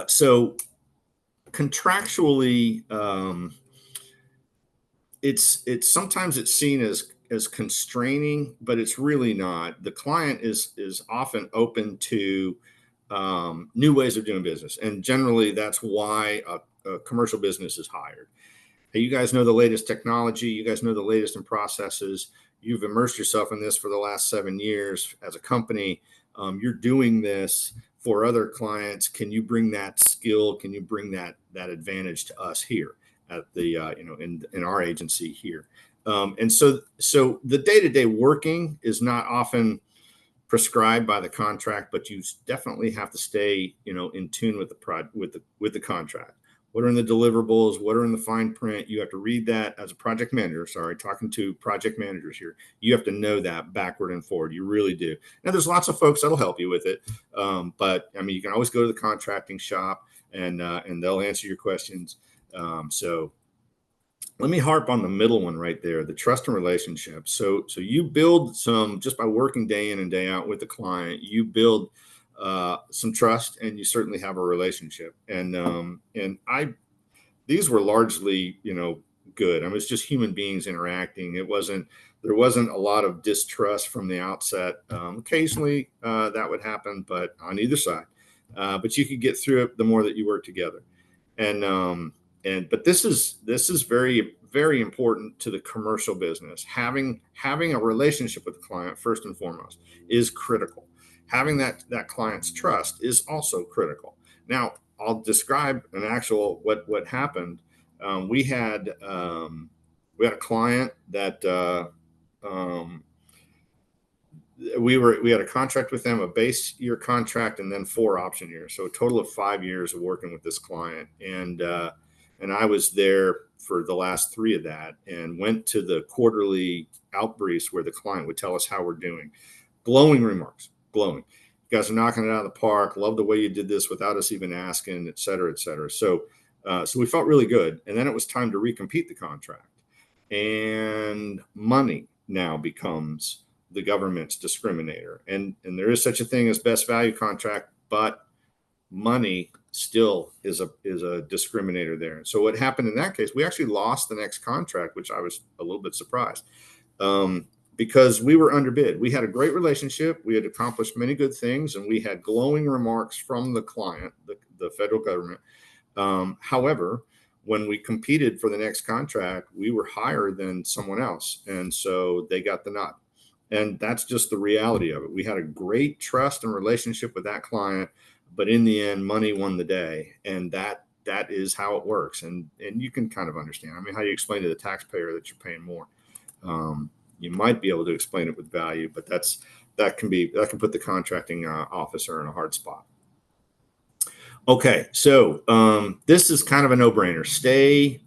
C: So contractually, it's sometimes it's seen as constraining, but it's really not. The client is often open to new ways of doing business, and generally that's why a commercial business is hired. Hey, you guys know the latest technology. You guys know the latest in processes. You've immersed yourself in this for the last 7 years as a company. You're doing this for other clients. Can you bring that skill? Can you bring that advantage to us here at the in our agency here? And so the day-to-day working is not often prescribed by the contract, but you definitely have to stay in tune with the contract. What are in the deliverables? What are in the fine print? You have to read that as a project manager. Sorry, talking to project managers here. You have to know that backward and forward. You really do. Now, there's lots of folks that'll help you with it, but I mean, you can always go to the contracting shop and they'll answer your questions. So let me harp on the middle one right there, the trust and relationship. So you build some just by working day in and day out with the client. You build some trust, and you certainly have a relationship. And these were largely, good. I mean, it's just human beings interacting. There wasn't a lot of distrust from the outset. Occasionally that would happen, but on either side. But you could get through it the more that you work together. But this is very, very important to the commercial business. Having a relationship with the client first and foremost is critical. Having that client's trust is also critical. Now, I'll describe an actual what happened. We had a client that we had a contract with them, a base year contract, and then 4 option years. So a total of 5 years of working with this client. And I was there for the last 3 of that, and went to the quarterly outbriefs where the client would tell us how we're doing. Glowing remarks. Glowing. You guys are knocking it out of the park. Love the way you did this without us even asking, et cetera, et cetera. So we felt really good. And then it was time to recompete the contract. And money now becomes the government's discriminator. And there is such a thing as best value contract, but money still is a discriminator there. And so what happened in that case, we actually lost the next contract, which I was a little bit surprised. Because we were underbid. We had a great relationship. We had accomplished many good things, and we had glowing remarks from the client, the federal government. However, when we competed for the next contract, we were higher than someone else. And so they got the nod. And that's just the reality of it. We had a great trust and relationship with that client, but in the end, money won the day. And that is how it works. And you can kind of understand. I mean, how do you explain to the taxpayer that you're paying more? You might be able to explain it with value, but that can put the contracting officer in a hard spot. Okay, so this is kind of a no-brainer. Stay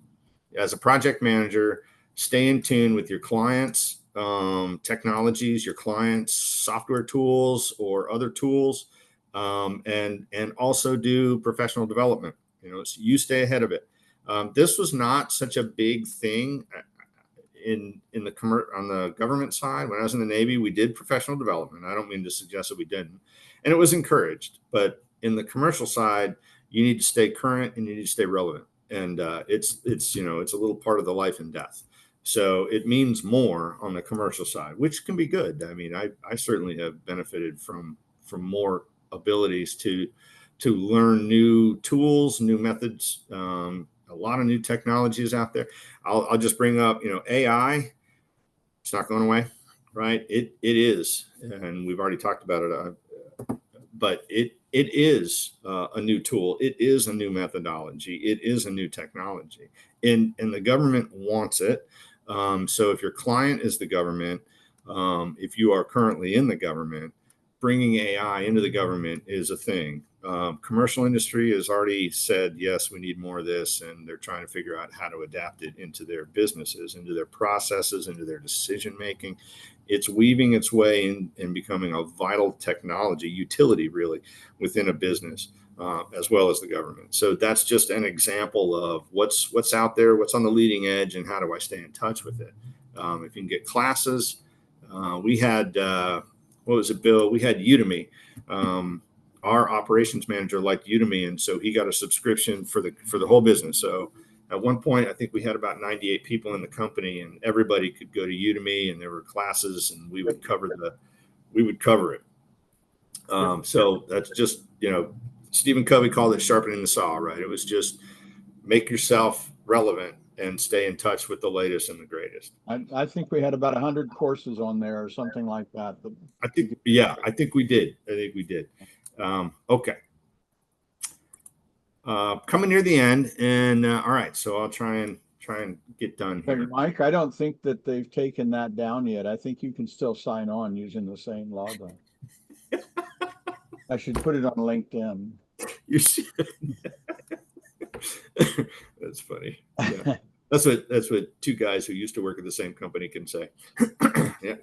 C: as a project manager, stay in tune with your clients' technologies, your clients' software tools or other tools, and also do professional development. So you stay ahead of it. This was not such a big thing. On the government side, when I was in the Navy, we did professional development. I don't mean to suggest that we didn't, and it was encouraged. But in the commercial side, you need to stay current and you need to stay relevant. And it's a little part of the life and death. So it means more on the commercial side, which can be good. I mean, I certainly have benefited from more abilities to learn new tools, new methods, a lot of new technologies out there. I'll just bring up, AI. It's not going away, right? It is, and we've already talked about it. But it is a new tool. It is a new methodology. It is a new technology, and the government wants it. So if your client is the government, if you are currently in the government, bringing AI into the government is a thing. Commercial industry has already said, yes, we need more of this, and they're trying to figure out how to adapt it into their businesses, into their processes, into their decision making. It's weaving its way in and becoming a vital technology, utility really, within a business, as well as the government. So that's just an example of what's out there, what's on the leading edge, and how do I stay in touch with it. If you can get classes, we had, what was it, Bill? We had Udemy. Our operations manager liked Udemy, and so he got a subscription for the whole business. So at one point, I think we had about 98 people in the company, and everybody could go to Udemy, and there were classes, and we would cover it. So that's just, Stephen Covey called it sharpening the saw, right? It was just make yourself relevant and stay in touch with the latest and the greatest.
B: I think we had about 100 courses on there or something like that.
C: I think we did. Okay. Coming near the end, and all right, so I'll try and get done here.
B: Hey, Mike, I don't think that they've taken that down yet. I think you can still sign on using the same logo. I should put it on LinkedIn.
C: You should. That's funny. Yeah. That's what two guys who used to work at the same company can say. Yeah.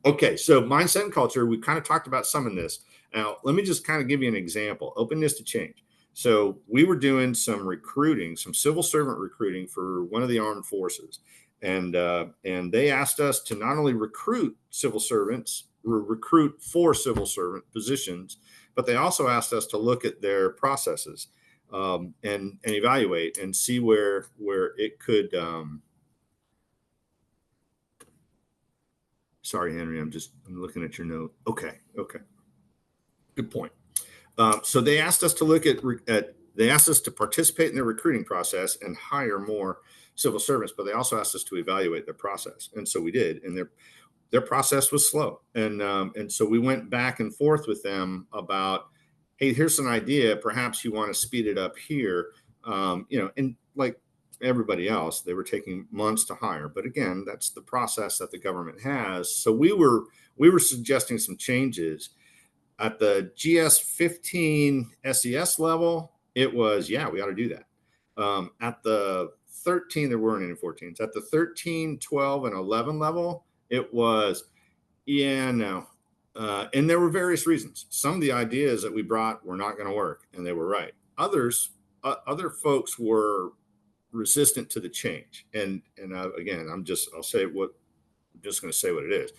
C: Okay, so mindset and culture. We kind of talked about some of this. Now, let me just kind of give you an example. Openness to change. So we were doing some recruiting, some civil servant recruiting for one of the armed forces, and they asked us to not only recruit civil servants, recruit for civil servant positions, but they also asked us to look at their processes and evaluate and see where it could. Sorry, Henry, I'm looking at your note. Okay, good point. So they asked us to look they asked us to participate in their recruiting process and hire more civil servants, but they also asked us to evaluate their process, and so we did. And their process was slow, and so we went back and forth with them about, hey, here's an idea. Perhaps you want to speed it up here, and like everybody else, they were taking months to hire. But again, that's the process that the government has. So we were suggesting some changes at the GS-15 SES level. It was, yeah, we ought to do that. At the 13, there weren't any 14s. At the 13, 12, and 11 level, it was, yeah, no. And there were various reasons. Some of the ideas that we brought were not going to work, and they were right. Other folks were resistant to the change. And again, I'm just going to say what it is.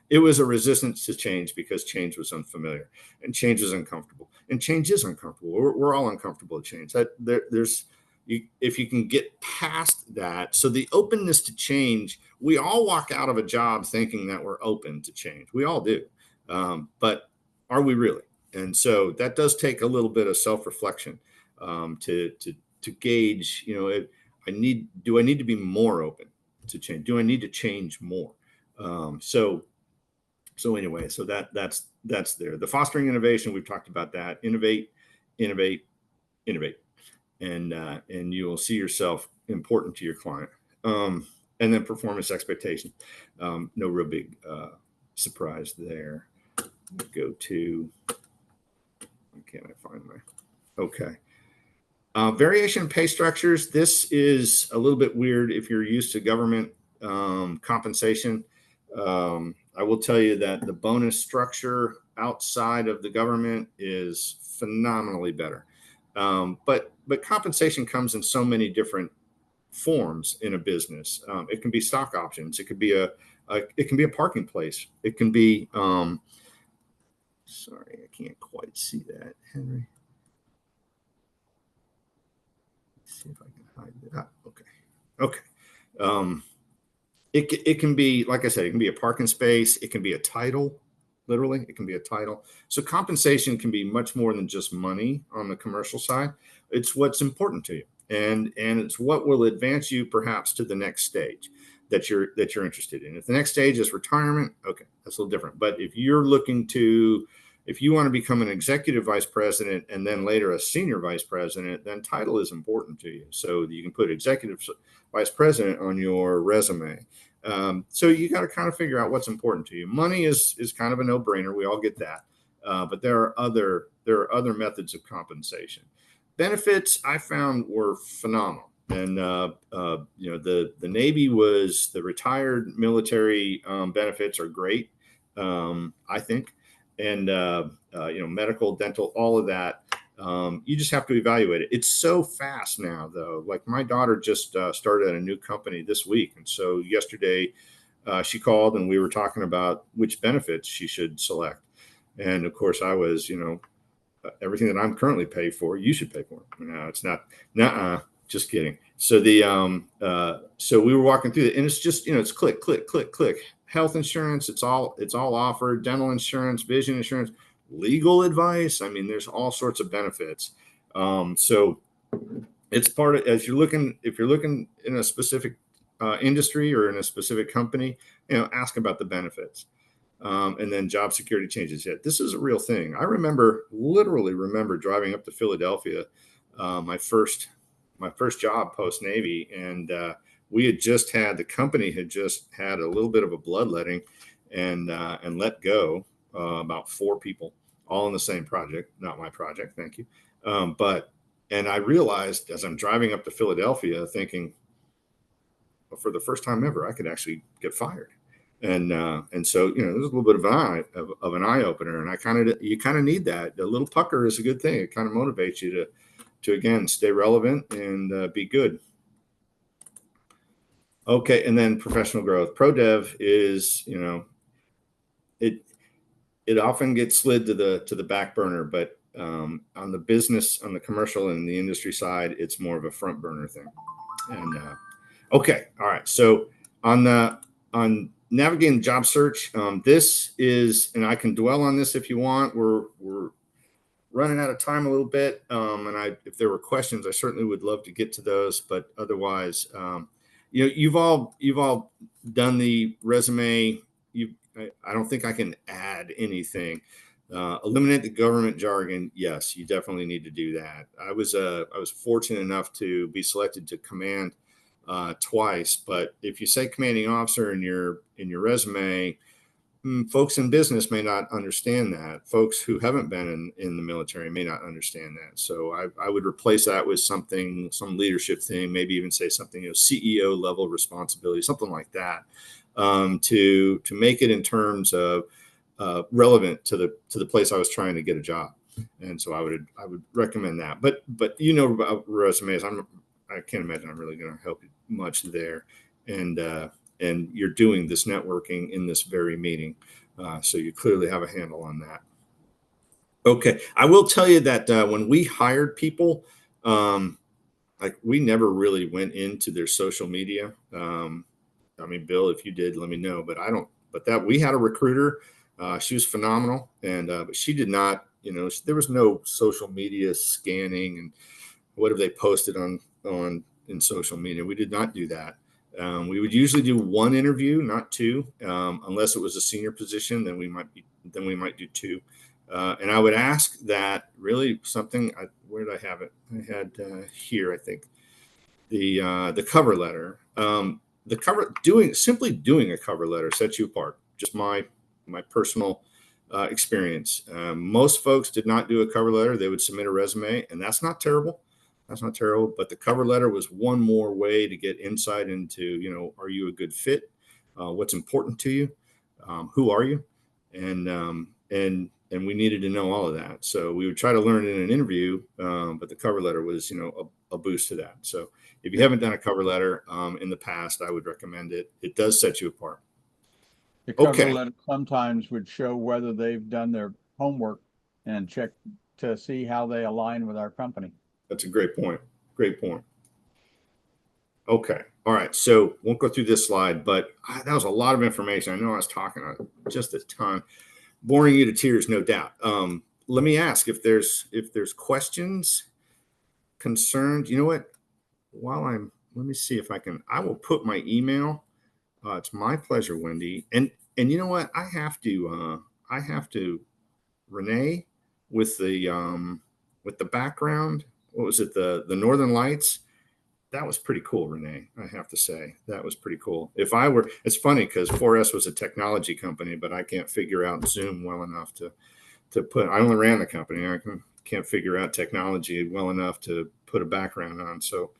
C: It was a resistance to change because change was unfamiliar, and change is uncomfortable, and change is uncomfortable. We're all uncomfortable with change. If you can get past that. So the openness to change, we all walk out of a job thinking that we're open to change. We all do. But are we really? And so that does take a little bit of self-reflection to gauge, do I need to be more open to change? Do I need to change more? So anyway, so that's there. The fostering innovation, we've talked about that. Innovate, and you will see yourself important to your client. And then performance expectation. No real big surprise there. Go to, can't I find my, okay. Variation in pay structures. This is a little bit weird if you're used to government compensation. I will tell you that the bonus structure outside of the government is phenomenally better. But compensation comes in so many different forms in a business. It can be stock options. It could be a parking place. It can be, sorry, I can't quite see that, Henry. Let's see if I can hide that. Okay. It can be, like I said, it can be a parking space. It can be a title. Literally, it can be a title. So compensation can be much more than just money on the commercial side. It's what's important to you, and it's what will advance you perhaps to the next stage that you're interested in. If the next stage is retirement, okay, that's a little different. But if you want to become an executive vice president and then later a senior vice president, then title is important to you. So you can put executive vice president on your resume. So you got to kind of figure out what's important to you. Money is kind of a no-brainer. We all get that. But there are other methods of compensation. Benefits I found were phenomenal. And the Navy was, the retired military benefits are great, I think, and medical, dental, all of that. You just have to evaluate it. It's so fast now, though. Like my daughter just started at a new company this week, and so yesterday she called and we were talking about which benefits she should select. And of course, I was, everything that I'm currently paid for, you should pay for. No, it's not. Nuh-uh. Just kidding. So so we were walking through it, and it's just, it's click, click, click, click. Health insurance, it's all offered. Dental insurance, vision insurance, legal advice. I mean, there's all sorts of benefits. So it's part of, if you're looking in a specific industry or in a specific company, ask about the benefits. And then job security changes. Yeah, this is a real thing. I literally remember driving up to Philadelphia, my first job post Navy, and the company had just had a little bit of a bloodletting and let go about 4 people, all in the same project. Not my project, thank you. And I realized as I'm driving up to Philadelphia, thinking, well, for the first time ever, I could actually get fired. And so there's a little bit of an eye opener, and you kind of need that. A little pucker is a good thing. It kind of motivates you to again stay relevant and be good. Okay, and then professional growth. Pro dev is it often gets slid to the back burner, but on the business, on the commercial, and the industry side, it's more of a front burner thing. And okay, all right. So on navigating job search, this is, and I can dwell on this if you want. We're running out of time a little bit, and if there were questions, I certainly would love to get to those. But otherwise, you've all done the resume. I don't think I can add anything. Eliminate the government jargon. Yes, you definitely need to do that. I was fortunate enough to be selected to command twice, but if you say commanding officer in your resume, folks in business may not understand that. Folks who haven't been in the military may not understand that. So I would replace that with some leadership thing, maybe even say something, CEO level responsibility, something like that, to make it in terms of relevant to the place I was trying to get a job. And so I would recommend that. But about resumes, I can't imagine I'm really going to help you much there. And you're doing this networking in this very meeting. So you clearly have a handle on that. Okay. I will tell you that when we hired people, we never really went into their social media. I mean, Bill, if you did, let me know, but I don't, but that we had a recruiter, she was phenomenal. And, but she did not, there was no social media scanning and whatever they posted in social media. We did not do that. We would usually do 1 interview, not 2, unless it was a senior position. Then we might do 2. And I would ask that really something. Where did I have it? I had here. I think the cover letter. Simply doing a cover letter sets you apart. Just my personal experience. Most folks did not do a cover letter. They would submit a resume, and that's not terrible. That's not terrible, but the cover letter was one more way to get insight into, are you a good fit? What's important to you? Who are you? And we needed to know all of that. So we would try to learn it in an interview, but the cover letter was, a boost to that. So if you haven't done a cover letter in the past, I would recommend it. It does set you apart.
B: The cover letter sometimes would show whether they've done their homework and check to see how they align with our company.
C: That's a great point. Great point. Okay. All right. So won't go through this slide, but that was a lot of information. I know I was talking just a ton, boring you to tears, no doubt. Let me ask if there's questions concerned, you know what? Let me see if I will put my email. It's my pleasure, Wendy. And you know what? I have to, Renee, with the background. What was it? The Northern Lights. That was pretty cool, Renee. I have to say that was pretty cool. It's funny because 4S was a technology company, but I can't figure out Zoom well enough to put. I only ran the company. Can't figure out technology well enough to put a background on. So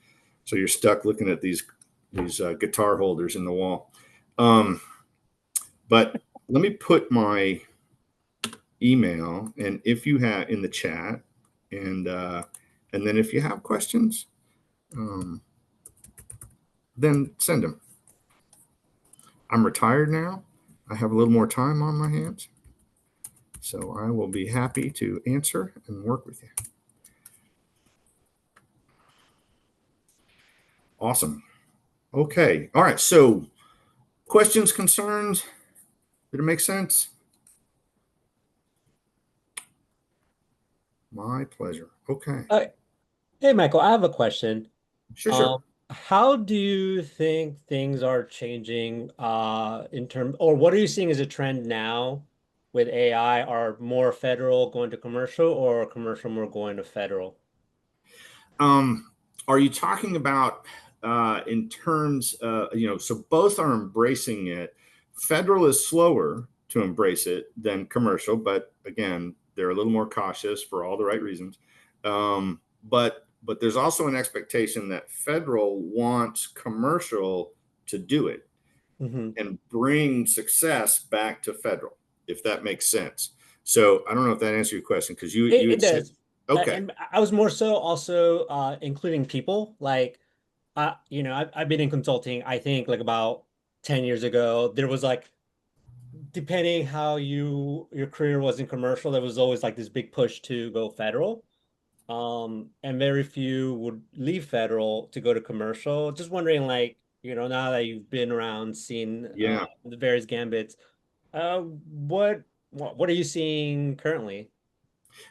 C: you're stuck looking at these guitar holders in the wall. But let me put my email, and if you have in the chat, and then if you have questions, then send them. I'm retired now. I have a little more time on my hands, so I will be happy to answer and work with you. Awesome. Okay. All right. So questions, concerns? Did it make sense? My pleasure. Okay.
E: Hey, Michael, I have a question.
C: Sure.
E: How do you think things are changing or what are you seeing as a trend now with AI? Are more federal going to commercial or commercial more going to federal?
C: Are you talking about in terms, so both are embracing it. Federal is slower to embrace it than commercial, but again, they're a little more cautious for all the right reasons. But there's also an expectation that federal wants commercial to do it and bring success back to federal, if that makes sense. So I don't know if that answers your question because
E: It does.
C: Okay.
E: And I was more so also including people. Like, I've been in consulting, I think like about 10 years ago, there was like, depending how your career was in commercial, there was always like this big push to go federal. And very few would leave federal to go to commercial. Just wondering, like, now that you've been around seeing the various gambits, what are you seeing currently?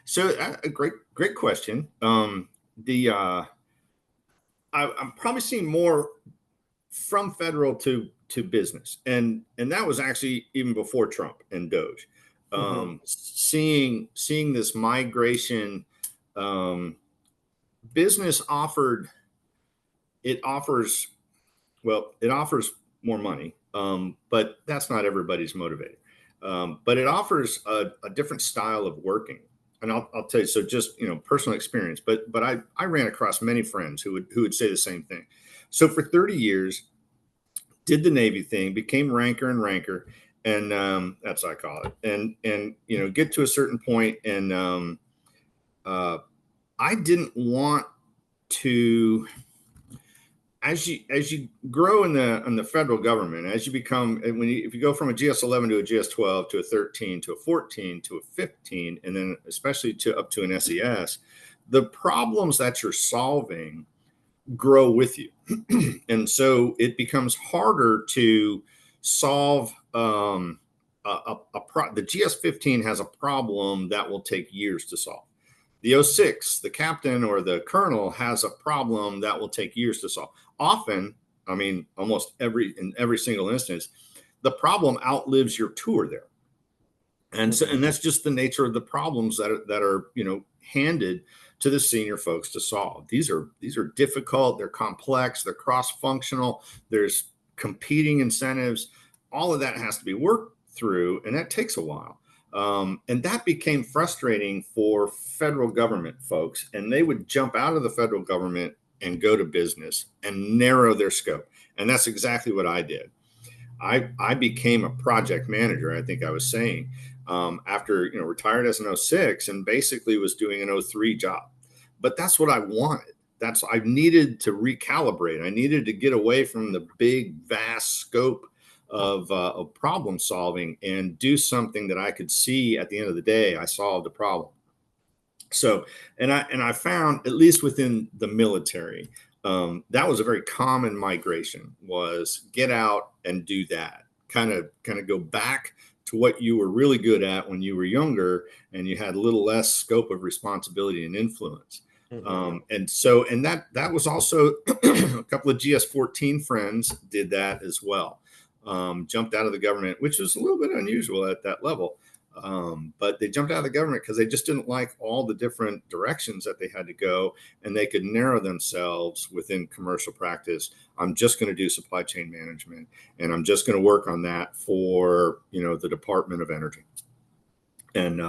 C: So a great question. I'm probably seeing more from federal to business, and that was actually even before Trump and Doge. Seeing this migration, business offers more money, but that's not everybody's motivated. But it offers a different style of working. And I'll tell you, so just, personal experience, but I ran across many friends who would say the same thing. So for 30 years, did the Navy thing, became ranker and ranker. And that's what I call it. And get to a certain point. And I didn't want to, as you grow in the federal government, as you become, if you go from a GS-11 to a GS-12 to a 13 to a 14 to a 15, and then especially up to an SES, the problems that you're solving grow with you, and so it becomes harder to solve. The GS-15 has a problem that will take years to solve. The 06, the captain or the colonel has a problem that will take years to solve. Often, almost in every single instance, the problem outlives your tour there. And so, and that's just the nature of the problems that are handed to the senior folks to solve. These are difficult, they're complex, they're cross-functional, there's competing incentives. All of that has to be worked through, and that takes a while. And that became frustrating for federal government folks, and they would jump out of the federal government and go to business and narrow their scope. And that's exactly what I did. I became a project manager, I think I was saying, after retired as an 06 and basically was doing an 03 job. But that's what I wanted. I needed to recalibrate. I needed to get away from the big, vast scope of problem solving and do something that I could see at the end of the day, I solved a problem. So, and I found, at least within the military, that was a very common migration, was get out and do that. Kind of go back to what you were really good at when you were younger and you had a little less scope of responsibility and influence. And that was also a couple of GS-14 friends did that as well. Jumped out of the government, which was a little bit unusual at that level. But they jumped out of the government because they just didn't like all the different directions that they had to go, and they could narrow themselves within commercial practice. I'm just going to do supply chain management, and I'm just going to work on that for, the Department of Energy. And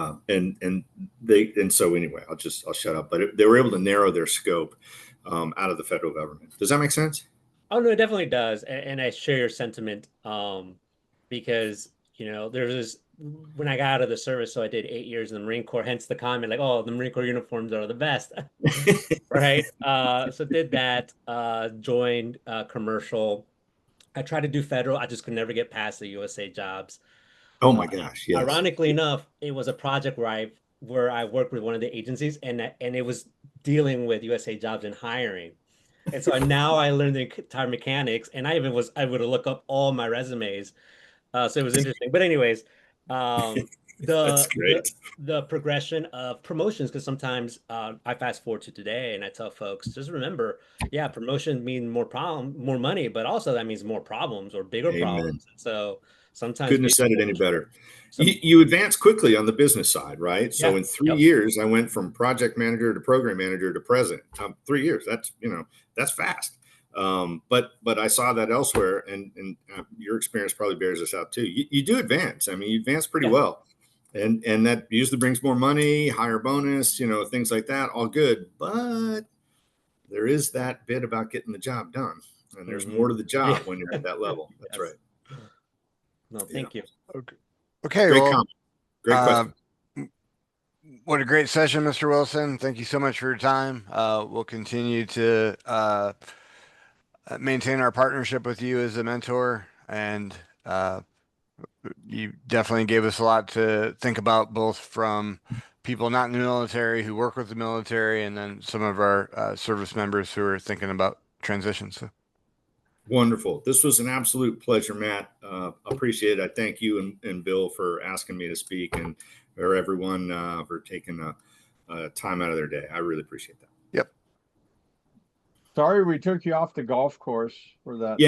C: so anyway, I'll shut up. But they were able to narrow their scope out of the federal government. Does that make sense?
E: Oh no, it definitely does, and I share your sentiment. Because there's this when I got out of the service, so I did 8 years in the Marine Corps. Hence the comment, like, "Oh, the Marine Corps uniforms are the best," right? So did that. Joined commercial. I tried to do federal. I just could never get past the USA jobs.
C: Oh my gosh, yes.
E: Ironically enough, it was a project where I worked with one of the agencies, and it was dealing with USA jobs and hiring. And so now I learned the tire mechanics, and I would look up all my resumes. So it was interesting. But anyways,
C: That's
E: the
C: great.
E: the progression of promotions, because sometimes I fast forward to today and I tell folks, just remember, yeah, promotion means more money, but also that means more problems or bigger
C: Amen.
E: problems. So sometimes
C: Couldn't have said it any better.
E: So,
C: you advance quickly on the business side, right? So in 3
E: yep.
C: years, I went from project manager to program manager to president. 3 years. That's fast. But I saw that elsewhere, and your experience probably bears this out too. You do advance. I mean, you advance pretty well, and that usually brings more money, higher bonus, things like that. All good, but there is that bit about getting the job done, and there's more to the job when you're at that level. That's right.
E: No, thank you.
A: Okay.
C: Great
A: Well,
C: comment. Great question.
A: What a great session, Mr. Wilson. Thank you so much for your time. We'll continue to maintain our partnership with you as a mentor, and you definitely gave us a lot to think about, both from people not in the military who work with the military, and then some of our service members who are thinking about transition. So.
C: Wonderful. This was an absolute pleasure, Matt. Appreciate it. I thank you and Bill for asking me to speak, and for everyone for taking time out of their day. I really appreciate that.
A: Yep.
B: Sorry we took you off the golf course for that.
C: Yeah.